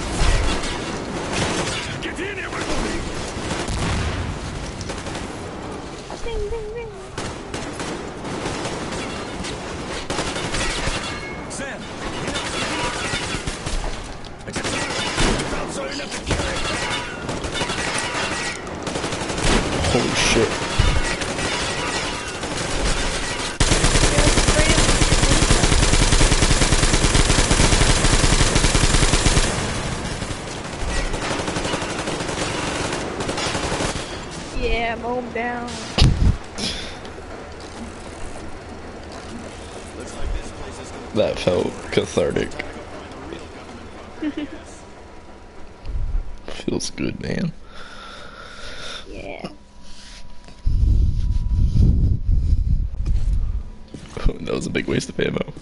Get in, everybody! Ding, ding, ding. Sam, Holy shit. Yeah, mow him down. That felt cathartic. Feels good, man. Yeah. That was a big waste of ammo.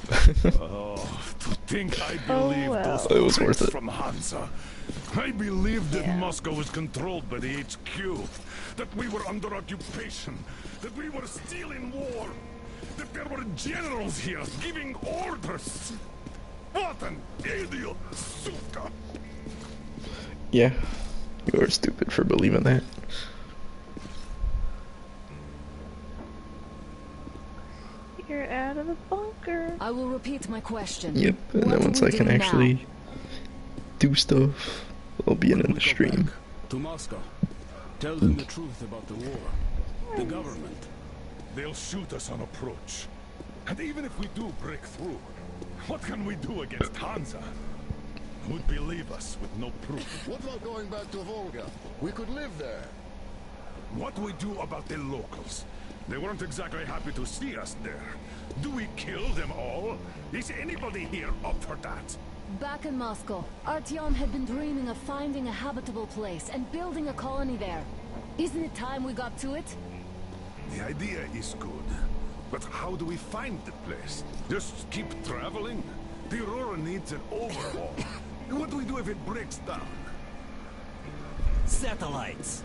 Oh, to think I believed those It was worth pricks it. from Hansa. I believed that Moscow was controlled by the HQ, that we were under occupation, that we were still in war, that there were generals here giving orders. What an idiot, suka! Yeah, you are stupid for believing that. You're out of the bunker. I will repeat my question. Yep, and then once I can actually do stuff, I'll be in the stream. To Moscow. Tell them the truth about the war. The government. They'll shoot us on approach. And even if we do break through, what can we do against Hansa? Who'd believe us with no proof? What about going back to Volga? We could live there. What do we do about the locals? They weren't exactly happy to see us there. Do we kill them all? Is anybody here up for that? Back in Moscow, Artyom had been dreaming of finding a habitable place and building a colony there. Isn't it time we got to it? The idea is good. But how do we find the place? Just keep traveling? The Aurora needs an overhaul. What do we do if it breaks down? Satellites.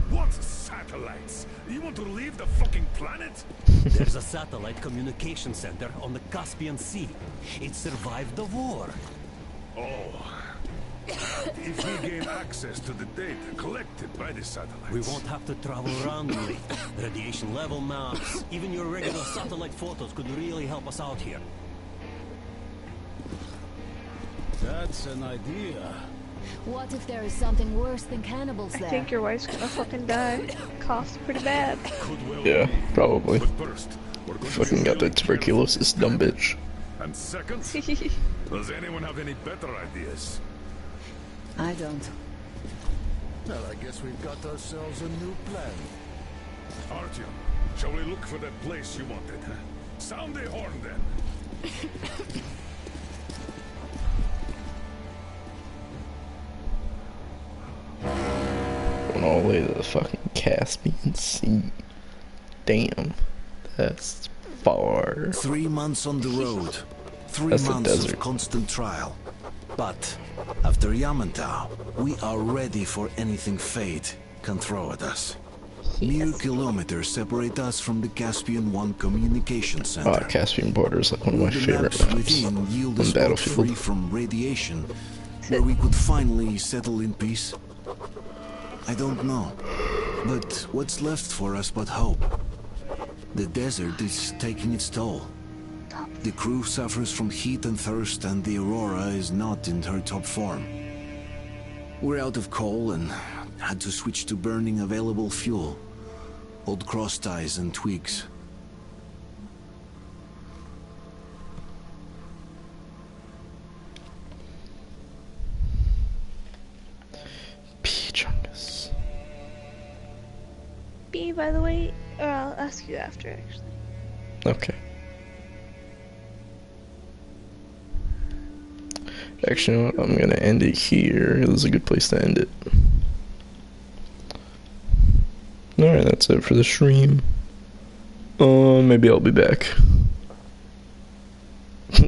What satellites? You want to leave the fucking planet? There's a satellite communication center on the Caspian Sea. It survived the war. Oh. If we gain access to the data collected by the satellites... We won't have to travel around really. Radiation level maps, even your regular satellite photos could really help us out here. That's an idea. What if there is something worse than cannibals there? I think your wife's gonna fucking die. Coughs pretty bad. Yeah, probably. But first, we're going Fucking got that tuberculosis, dumb bitch. And second, does anyone have any better ideas? I don't. Well, I guess we've got ourselves a new plan. Artyom, shall we look for that place you wanted? Huh? Sound the horn then. Going all the way to the fucking Caspian Sea. Damn, that's far. 3 months on the road. 3 That's the months of desert. constant trial. But after Yamantau, we are ready for anything fate can throw at us. Mere kilometers separate us from the Caspian 1 communication center. Oh, Caspian border is like one of my The favorite maps maps within yield a on spot Battlefield. free from radiation, where we could finally settle in peace. I don't know, but what's left for us but hope? The desert is taking its toll. The crew suffers from heat and thirst, and the Aurora is not in her top form. We're out of coal and had to switch to burning available fuel. Old cross ties and twigs. Chungus. B, by the way, or I'll ask you after, actually. Okay. Actually, you know what? I'm gonna end it here. This is a good place to end it. Alright, that's it for the stream. Maybe I'll be back.